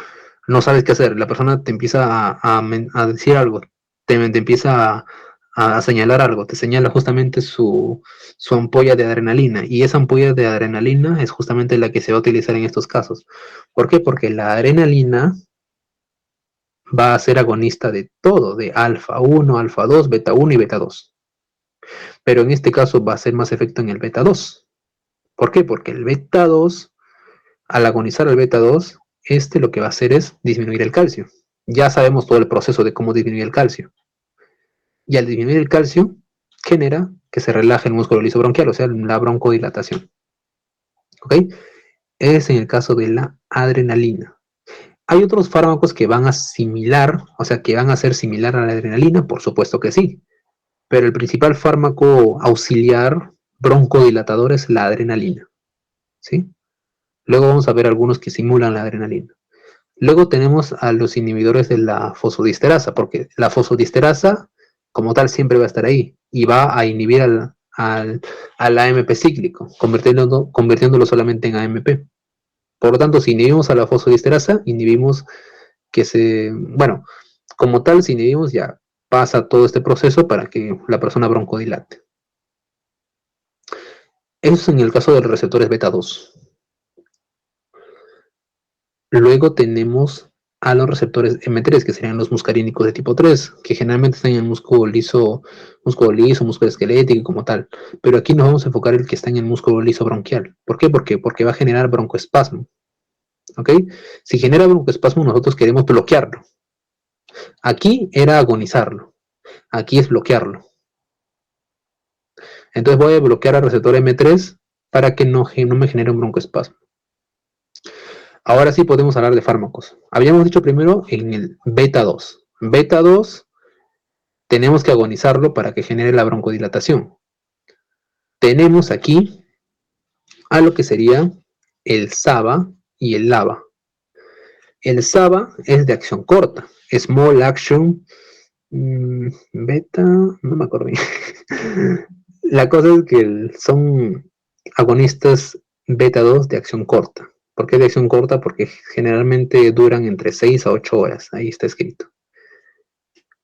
no sabes qué hacer, la persona te empieza a decir algo, te empieza a señalar algo, te señala justamente su ampolla de adrenalina, y esa ampolla de adrenalina es justamente la que se va a utilizar en estos casos. ¿Por qué? Porque la adrenalina va a ser agonista de todo, de alfa 1, alfa 2, beta 1 y beta 2. Pero en este caso va a ser más efecto en el beta 2. ¿Por qué? Porque el beta 2, al agonizar el beta 2, lo que va a hacer es disminuir el calcio. Ya sabemos todo el proceso de cómo disminuir el calcio. Y al disminuir el calcio, genera que se relaje el músculo liso bronquial, o sea, la broncodilatación. ¿Ok? Es en el caso de la adrenalina. ¿Hay otros fármacos que van a similar, o sea, que van a ser similar a la adrenalina? Por supuesto que sí. Pero el principal fármaco auxiliar broncodilatador es la adrenalina. ¿Sí? Luego vamos a ver algunos que simulan la adrenalina. Luego tenemos a los inhibidores de la fosfodiesterasa, porque la fosfodiesterasa, como tal, siempre va a estar ahí y va a inhibir al AMP cíclico, convirtiéndolo solamente en AMP. Por lo tanto, si inhibimos a la fosfodiesterasa, inhibimos bueno, como tal, si inhibimos ya pasa todo este proceso para que la persona broncodilate. Eso es en el caso de los receptores beta 2. Luego tenemos a los receptores M3, que serían los muscarínicos de tipo 3, que generalmente están en el músculo liso, músculo esquelético como tal. Pero aquí nos vamos a enfocar en el que está en el músculo liso bronquial. ¿Por qué? Porque va a generar broncoespasmo. ¿Ok? Si genera broncoespasmo, nosotros queremos bloquearlo. Aquí era agonizarlo. Aquí es bloquearlo. Entonces voy a bloquear al receptor M3 para que no me genere un broncoespasmo. Ahora sí podemos hablar de fármacos. Habíamos dicho primero en el beta 2. Beta 2 tenemos que agonizarlo para que genere la broncodilatación. Tenemos aquí a lo que sería el SABA y el LABA. El SABA es de acción corta, Small Action Beta, no me acuerdo bien. La cosa es que son agonistas beta 2 de acción corta. ¿Por qué de acción corta? Porque generalmente duran entre 6 a 8 horas, ahí está escrito.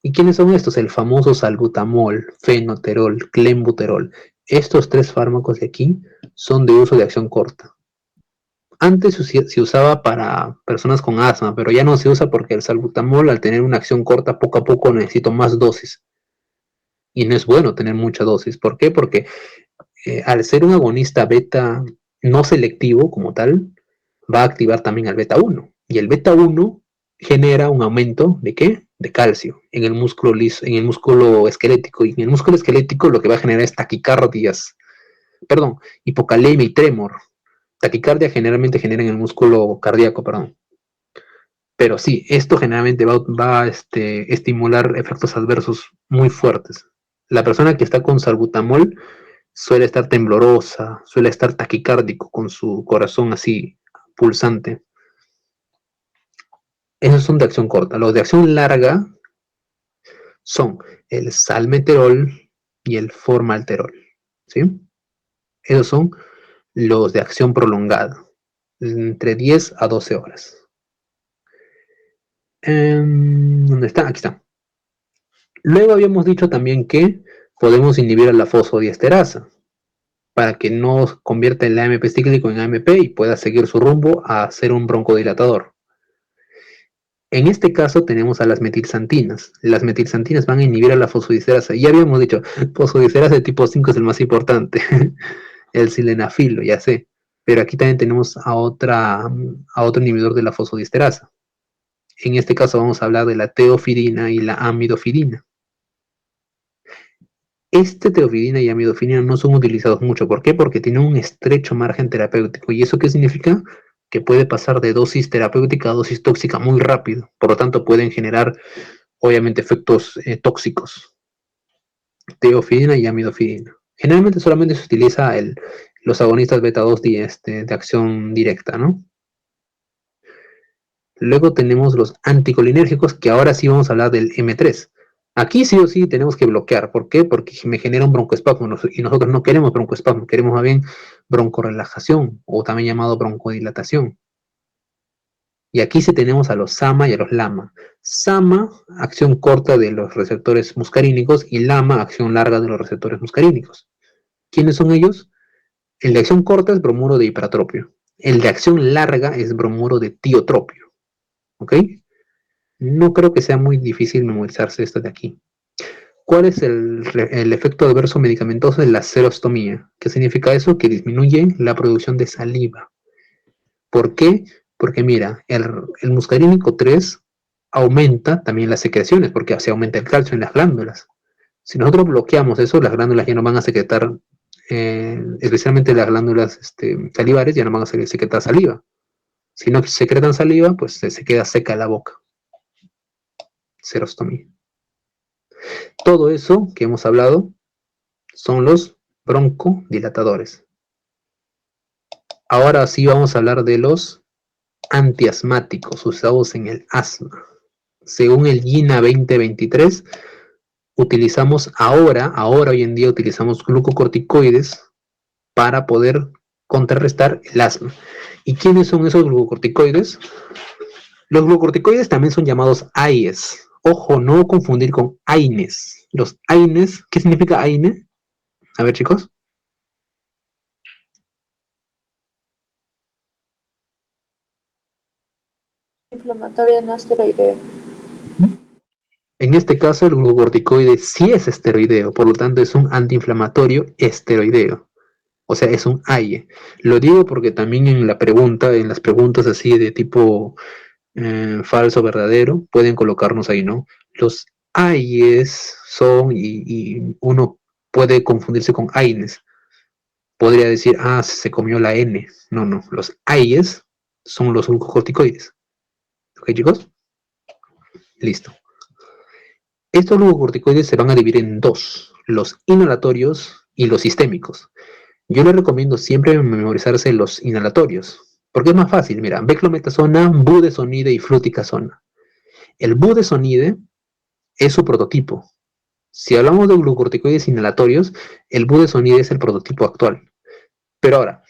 ¿Y quiénes son estos? El famoso salbutamol, fenoterol, clenbuterol. Estos tres fármacos de aquí son de uso de acción corta. Antes se usaba para personas con asma, pero ya no se usa porque el salbutamol, al tener una acción corta, poco a poco necesito más dosis. Y no es bueno tener mucha dosis. ¿Por qué? Porque al ser un agonista beta no selectivo como tal, va a activar también al beta 1. Y el beta 1 genera un aumento de ¿qué? De calcio en el músculo liso, en el músculo esquelético. Y en el músculo esquelético lo que va a generar es taquicardias, perdón, hipocalemia y tremor. Taquicardia generalmente genera en el músculo cardíaco, perdón. Pero sí, esto generalmente va a estimular efectos adversos muy fuertes. La persona que está con salbutamol suele estar temblorosa, suele estar taquicárdico, con su corazón así pulsante. Esos son de acción corta. Los de acción larga son el salmeterol y el formalterol. ¿Sí? Esos son los de acción prolongada, entre 10 a 12 horas. ¿Dónde está? Aquí está. Luego habíamos dicho también que podemos inhibir a la fosfodiesterasa para que no convierta el AMP cíclico en AMP y pueda seguir su rumbo a ser un broncodilatador. En este caso tenemos a las metilxantinas. Las metilxantinas van a inhibir a la fosfodiesterasa. Ya habíamos dicho, fosfodiesterasa de tipo 5 es el más importante. El sildenafilo, ya sé. Pero aquí también tenemos a otro inhibidor de la fosfodiesterasa. En este caso vamos a hablar de la teofirina y la amidofirina. Teofilina y amidofilina no son utilizados mucho. ¿Por qué? Porque tienen un estrecho margen terapéutico. ¿Y eso qué significa? Que puede pasar de dosis terapéutica a dosis tóxica muy rápido. Por lo tanto, pueden generar, obviamente, efectos tóxicos. Teofilina y amidofilina. Generalmente solamente se utiliza los agonistas beta 2 de acción directa, ¿no? Luego tenemos los anticolinérgicos, que ahora sí vamos a hablar del M3. Aquí sí o sí tenemos que bloquear. ¿Por qué? Porque me genera un broncoespasmo y nosotros no queremos broncoespasmo, queremos más bien broncorelajación o también llamado broncodilatación. Y aquí sí tenemos a los SAMA y a los LAMA. SAMA, acción corta de los receptores muscarínicos, y LAMA, acción larga de los receptores muscarínicos. ¿Quiénes son ellos? El de acción corta es bromuro de hipertropio. El de acción larga es bromuro de tiotropio. ¿Ok? No creo que sea muy difícil memorizarse esto de aquí. ¿Cuál es el efecto adverso medicamentoso de la serostomía? ¿Qué significa eso? Que disminuye la producción de saliva. ¿Por qué? Porque mira, el muscarínico 3 aumenta también las secreciones, porque se aumenta el calcio en las glándulas. Si nosotros bloqueamos eso, las glándulas ya no van a secretar, especialmente las glándulas salivares, ya no van a secretar saliva. Si no secretan saliva, pues se queda seca la boca. Serostomía. Todo eso que hemos hablado son los broncodilatadores. Ahora sí vamos a hablar de los antiasmáticos usados en el asma. Según el GINA 2023, utilizamos hoy en día utilizamos glucocorticoides para poder contrarrestar el asma. ¿Y quiénes son esos glucocorticoides? Los glucocorticoides también son llamados AINES. Ojo, no confundir con AINES. Los AINES, ¿qué significa AINE? A ver, chicos. Inflamatorio no esteroideo. En este caso, el glucocorticoide sí es esteroideo, por lo tanto es un antiinflamatorio esteroideo. O sea, es un AIE. Lo digo porque también en las preguntas así de tipo falso, verdadero, pueden colocarnos ahí, ¿no? Los AIES son, y uno puede confundirse con AINES. Podría decir, se comió la N. No, no. Los AIES son los glucocorticoides. ¿Ok, chicos? Listo. Estos glucocorticoides se van a dividir en dos, los inhalatorios y los sistémicos. Yo les recomiendo siempre memorizarse los inhalatorios, porque es más fácil. Mira, beclometasona, budesonide y fluticasona. El budesonide es su prototipo. Si hablamos de glucocorticoides inhalatorios, el budesonide es el prototipo actual. Pero ahora,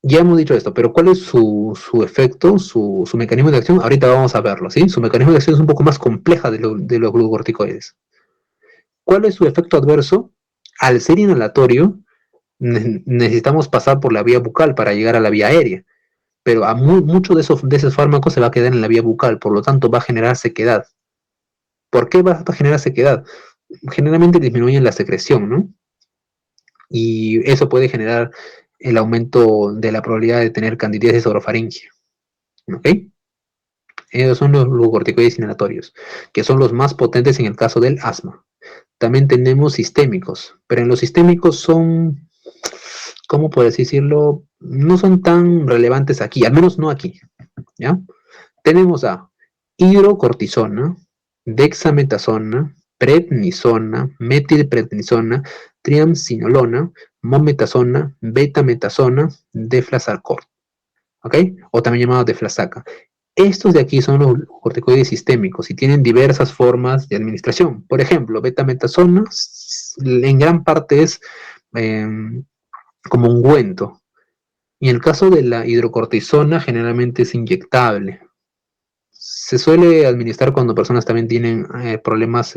ya hemos dicho esto, pero ¿cuál es su efecto, su mecanismo de acción? Ahorita vamos a verlo, ¿sí? Su mecanismo de acción es un poco más compleja de los glucocorticoides. ¿Cuál es su efecto adverso? Al ser inhalatorio, necesitamos pasar por la vía bucal para llegar a la vía aérea, pero mucho de esos fármacos se va a quedar en la vía bucal, por lo tanto va a generar sequedad. ¿Por qué va a generar sequedad? Generalmente disminuyen la secreción, ¿no? Y eso puede generar el aumento de la probabilidad de tener candidiasis orofaringia. ¿Ok? Esos son los glucocorticoides inhalatorios, que son los más potentes en el caso del asma. También tenemos sistémicos, pero en los sistémicos son, ¿cómo puedes decirlo? No son tan relevantes aquí, al menos no aquí, ¿ya? Tenemos a hidrocortisona, dexametasona, prednisona, metilprednisona, triamcinolona, mometasona, betametasona, deflazacort, ¿ok? O también llamado deflazaca. Estos de aquí son los corticoides sistémicos y tienen diversas formas de administración. Por ejemplo, betametasona en gran parte es como ungüento. Y en el caso de la hidrocortisona generalmente es inyectable. Se suele administrar cuando personas también tienen problemas,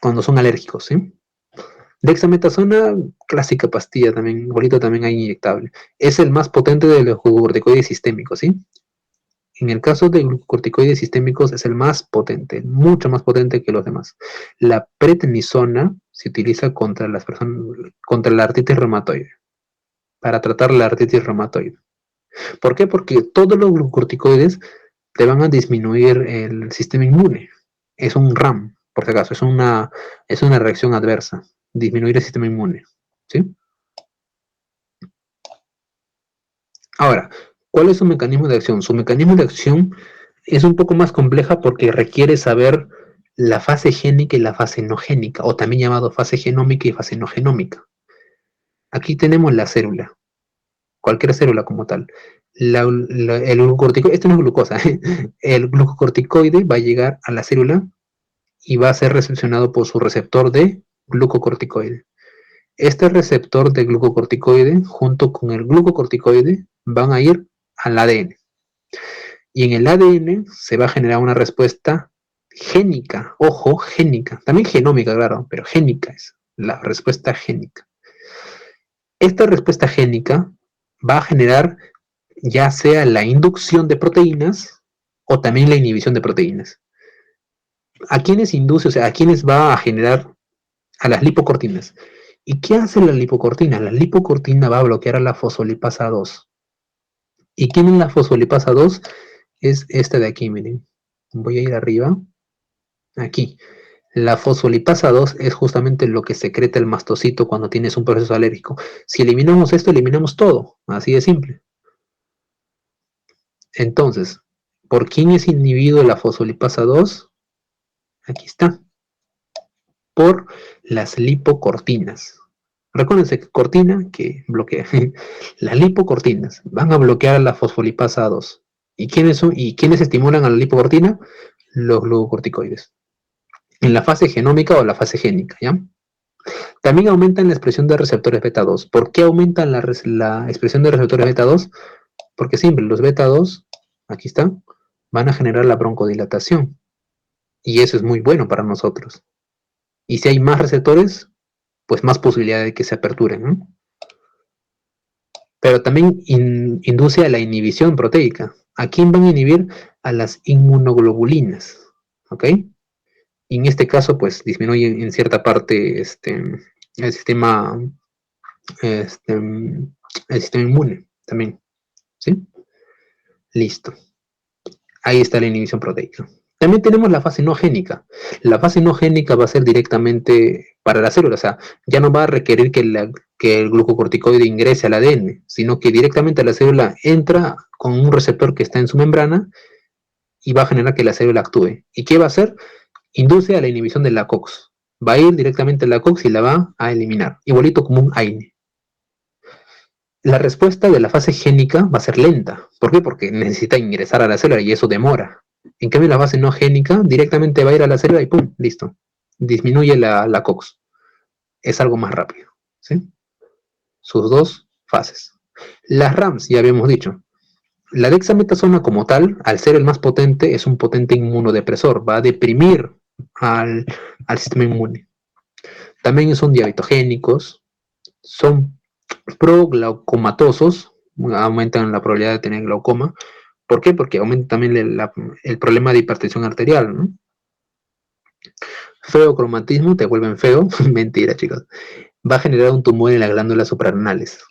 cuando son alérgicos, ¿sí? Dexametasona, clásica pastilla también, igualito también hay inyectable. Es el más potente de los glucocorticoides sistémicos, ¿sí? En el caso de glucocorticoides sistémicos es el más potente, mucho más potente que los demás. La prednisona se utiliza contra las personas, contra la artritis reumatoide, para tratar la artritis reumatoide. ¿Por qué? Porque todos los glucocorticoides te van a disminuir el sistema inmune. Es un RAM, por si acaso, es una reacción adversa, disminuir el sistema inmune, ¿sí? Ahora, ¿cuál es su mecanismo de acción? Su mecanismo de acción es un poco más compleja porque requiere saber la fase génica y la fase no génica, o también llamado fase genómica y fase no genómica. Aquí tenemos la célula, cualquier célula como tal. El glucocorticoide, esto no es glucosa, el glucocorticoide va a llegar a la célula y va a ser recepcionado por su receptor de glucocorticoide. Este receptor de glucocorticoide junto con el glucocorticoide van a ir al ADN. Y en el ADN se va a generar una respuesta génica, ojo, génica, también genómica, claro, pero génica es la respuesta génica. Esta respuesta génica va a generar ya sea la inducción de proteínas o también la inhibición de proteínas. ¿A quiénes induce? O sea, ¿a quiénes va a generar? A las lipocortinas. ¿Y qué hace la lipocortina? La lipocortina va a bloquear a la fosfolipasa 2. ¿Y quién es la fosfolipasa 2? Es esta de aquí, miren. Voy a ir arriba. Aquí. La fosfolipasa 2 es justamente lo que secreta el mastocito cuando tienes un proceso alérgico. Si eliminamos esto, eliminamos todo. Así de simple. Entonces, ¿por quién es inhibido la fosfolipasa 2? Aquí está. Por las lipocortinas. Recuérdense que cortina que bloquea. Las lipocortinas van a bloquear la fosfolipasa 2. ¿Y quiénes son? ¿Y quiénes estimulan a la lipocortina? Los glucocorticoides. En la fase genómica o la fase génica, ¿ya? También aumentan la expresión de receptores beta 2. ¿Por qué aumentan la expresión de receptores beta 2? Porque siempre los beta 2, aquí están, van a generar la broncodilatación. Y eso es muy bueno para nosotros. Y si hay más receptores, pues más posibilidad de que se aperturen, ¿no? Pero también induce a la inhibición proteica. ¿A quién van a inhibir? A las inmunoglobulinas, ¿ok? Y en este caso, pues disminuye en cierta parte el sistema inmune también, ¿sí? Listo. Ahí está la inhibición proteica. También tenemos la fase no génica. La fase no génica va a ser directamente para la célula, o sea, ya no va a requerir que el glucocorticoide ingrese al ADN, sino que directamente la célula entra con un receptor que está en su membrana y va a generar que la célula actúe. ¿Y qué va a hacer? Induce a la inhibición de la COX. Va a ir directamente a la COX y la va a eliminar, igualito como un AINE. La respuesta de la fase génica va a ser lenta. ¿Por qué? Porque necesita ingresar a la célula y eso demora. En cambio, la fase no génica directamente va a ir a la célula y ¡pum! Listo. Disminuye la COX. Es algo más rápido, ¿sí? Sus dos fases. Las RAMs, ya habíamos dicho. La dexametasona como tal, al ser el más potente, es un potente inmunodepresor. Va a deprimir al sistema inmune. También son diabetogénicos. Son proglaucomatosos. Aumentan la probabilidad de tener glaucoma. ¿Por qué? Porque aumenta también el problema de hipertensión arterial, ¿no? Feocromatismo, te vuelven feo. Mentira, chicos. Va a generar un tumor en las glándulas suprarrenales.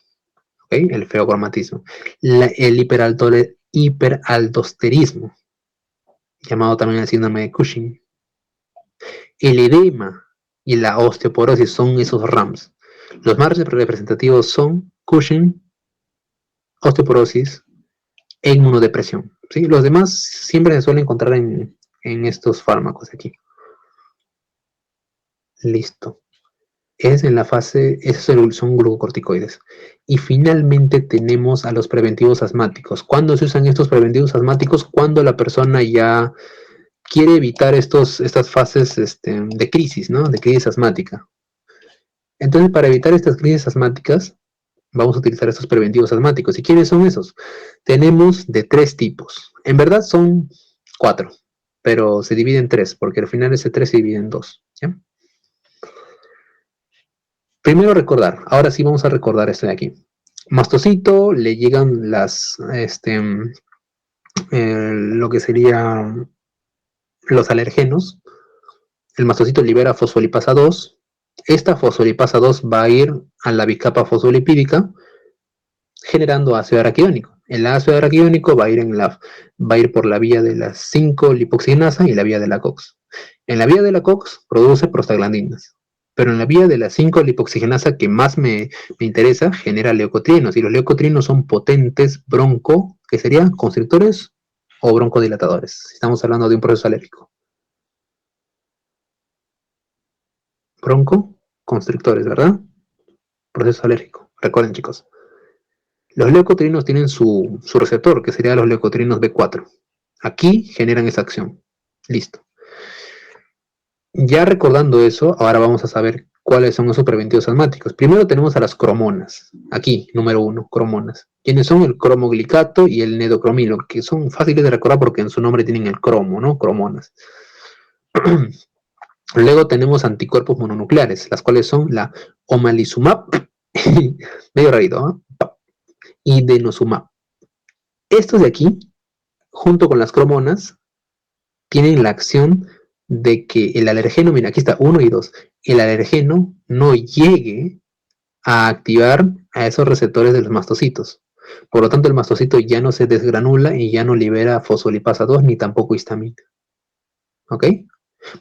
¿Ok? El feocromatismo. El hiperaldosterismo, llamado también el síndrome de Cushing. El edema y la osteoporosis son esos RAMs. Los más representativos son Cushing, osteoporosis e inmunodepresión. ¿Sí? Los demás siempre se suelen encontrar en estos fármacos aquí. Listo. Es en la fase, esos son glucocorticoides. Y finalmente tenemos a los preventivos asmáticos. ¿Cuándo se usan estos preventivos asmáticos? Cuando la persona ya quiere evitar estas fases de crisis, ¿no? De crisis asmática. Entonces, para evitar estas crisis asmáticas, vamos a utilizar estos preventivos asmáticos. ¿Y quiénes son esos? Tenemos de 3 tipos. En verdad son 4, pero se divide en 3, porque al final ese 3 se divide en 2. ¿Ya? Primero recordar, ahora sí vamos a recordar esto de aquí. Mastocito, le llegan lo que serían los alergenos. El mastocito libera fosfolipasa 2. Esta fosfolipasa 2 va a ir a la bicapa fosfolipídica generando ácido araquidónico. El ácido araquidónico va a ir por la vía de la 5-lipoxidasa y la vía de la COX. En la vía de la COX produce prostaglandinas. Pero en la vía de la 5-lipoxigenasa que más me interesa, genera leucotrienos. Y los leucotrienos son potentes que serían constrictores o broncodilatadores. Si estamos hablando de un proceso alérgico. Broncoconstrictores, ¿verdad? Proceso alérgico. Recuerden, chicos. Los leucotrienos tienen su receptor, que sería los leucotrienos B4. Aquí generan esa acción. Listo. Ya recordando eso, ahora vamos a saber cuáles son esos preventivos asmáticos. Primero tenemos a las cromonas. Aquí, número 1, cromonas. ¿Quiénes son? El cromoglicato y el nedocromilo, que son fáciles de recordar porque en su nombre tienen el cromo, ¿no? Cromonas. Luego tenemos anticuerpos mononucleares, las cuales son la omalizumab, medio rarito, ¿no? Y denosumab. Estos de aquí, junto con las cromonas, tienen la acción de que el alergeno, mira, aquí está 1 y 2, el alergeno no llegue a activar a esos receptores de los mastocitos. Por lo tanto, el mastocito ya no se desgranula y ya no libera fosfolipasa 2 ni tampoco histamina. ¿Ok?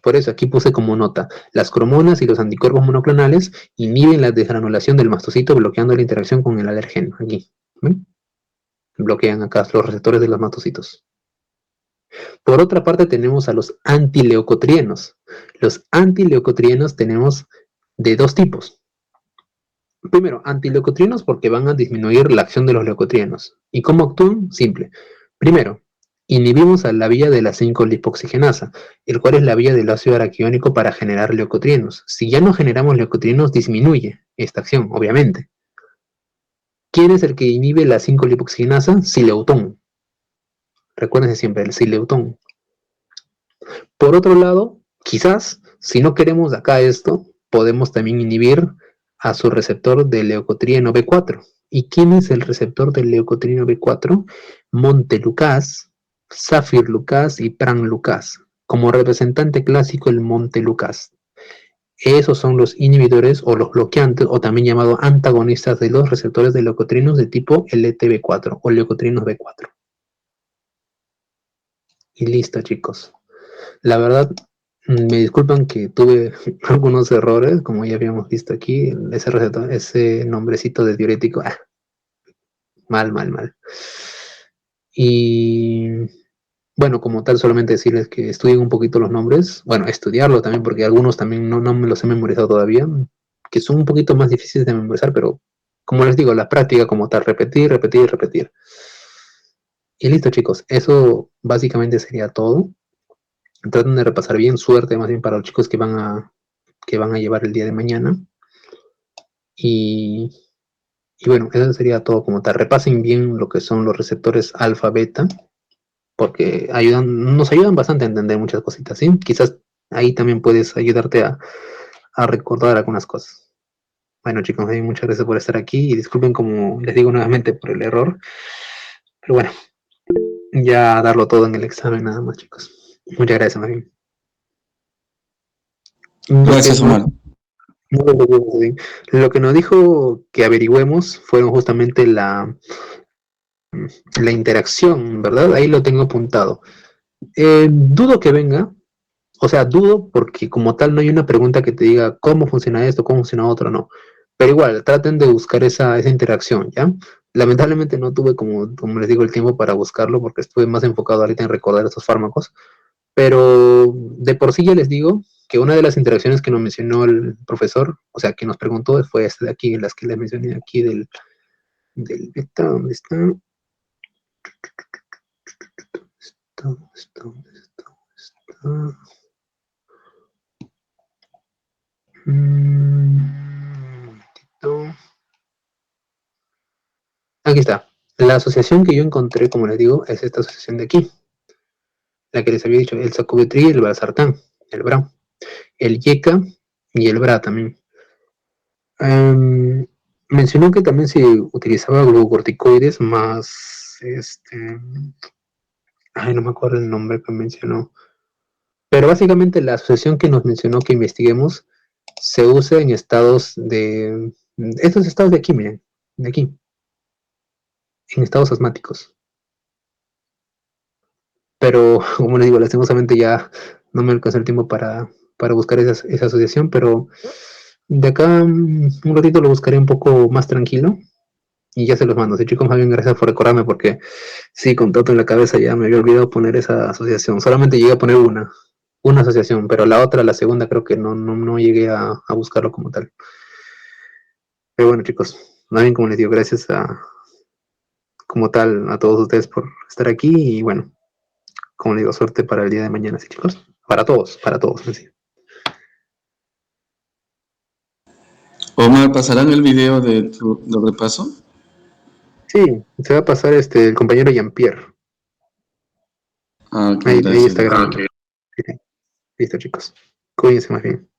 Por eso aquí puse como nota, las cromonas y los anticuerpos monoclonales inhiben la desgranulación del mastocito bloqueando la interacción con el alergeno. Aquí, ¿ven? Bloquean acá los receptores de los mastocitos. Por otra parte tenemos a los antileucotrienos. Los antileucotrienos tenemos de dos tipos. Primero, antileucotrienos porque van a disminuir la acción de los leucotrienos. ¿Y cómo actúan? Simple. Primero, inhibimos a la vía de la 5-lipoxigenasa, el cual es la vía del ácido araquidónico para generar leucotrienos. Si ya no generamos leucotrienos, disminuye esta acción, obviamente. ¿Quién es el que inhibe la 5-lipoxigenasa? Sileutón. Recuérdense siempre, el sileutón. Por otro lado, quizás, si no queremos acá esto, podemos también inhibir a su receptor de leucotrieno B4. ¿Y quién es el receptor del leucotrieno B4? Montelukast, Zafirlukast y Pranlukast. Como representante clásico, el Montelukast. Esos son los inhibidores o los bloqueantes, o también llamados antagonistas de los receptores de leucotrienos de tipo LTB4 o leucotrienos B4. Y listo, chicos. La verdad, me disculpan que tuve algunos errores, como ya habíamos visto aquí, ese receptor, ese nombrecito de diurético, mal. Y bueno, como tal, solamente decirles que estudien un poquito los nombres, bueno, estudiarlo también, porque algunos también no me los he memorizado todavía, que son un poquito más difíciles de memorizar, pero como les digo, la práctica como tal, repetir. Y listo, chicos, eso básicamente sería todo. Traten de repasar bien, suerte más bien para los chicos que van a llevar el día de mañana. Y bueno, eso sería todo como tal. Repasen bien lo que son los receptores alfa, beta, porque nos ayudan bastante a entender muchas cositas, ¿sí? Quizás ahí también puedes ayudarte a recordar algunas cosas. Bueno, chicos, muchas gracias por estar aquí y disculpen como les digo nuevamente por el error. Pero bueno, ya darlo todo en el examen nada más, chicos. Muchas gracias, más bien. Gracias, Omar. Lo que nos dijo que averigüemos fueron justamente la interacción, ¿verdad? Ahí lo tengo apuntado. Dudo que venga, o sea, dudo porque como tal no hay una pregunta que te diga cómo funciona esto, cómo funciona otro, no. Pero igual, traten de buscar esa interacción, ¿ya? Lamentablemente no tuve, como les digo, el tiempo para buscarlo porque estuve más enfocado ahorita en recordar estos fármacos. Pero de por sí ya les digo que una de las interacciones que nos mencionó el profesor, o sea, que nos preguntó, fue esta de aquí, las que les mencioné aquí del beta, ¿dónde está? Aquí está. La asociación que yo encontré, como les digo, es esta asociación de aquí. La que les había dicho, el sacubitril y el valsartán, el BRA. El YECA y el BRA también. Mencionó que también se utilizaba glucocorticoides más, ay, no me acuerdo el nombre que mencionó. Pero básicamente la asociación que nos mencionó que investiguemos se usa en estados estos estados de aquí, miren, de aquí, en estados asmáticos. Pero, como les digo, lastimosamente ya no me alcanzó el tiempo para buscar esa asociación, pero de acá un ratito lo buscaré un poco más tranquilo y ya se los mando. Sí, chicos, más bien gracias por recordarme porque sí, con todo en la cabeza ya me había olvidado poner esa asociación. Solamente llegué a poner una asociación, pero la otra, la segunda, creo que no llegué a buscarlo como tal. Pero bueno, chicos, más bien como les digo, gracias como tal a todos ustedes por estar aquí y bueno, como les digo, suerte para el día de mañana, sí, chicos. Para todos, sí. Omar, ¿pasarán el video de tu repaso? Sí, se va a pasar el compañero Jean-Pierre. Ah, ok, Ahí gracias. está grabando. Sí, listo, chicos. Cuídense más bien.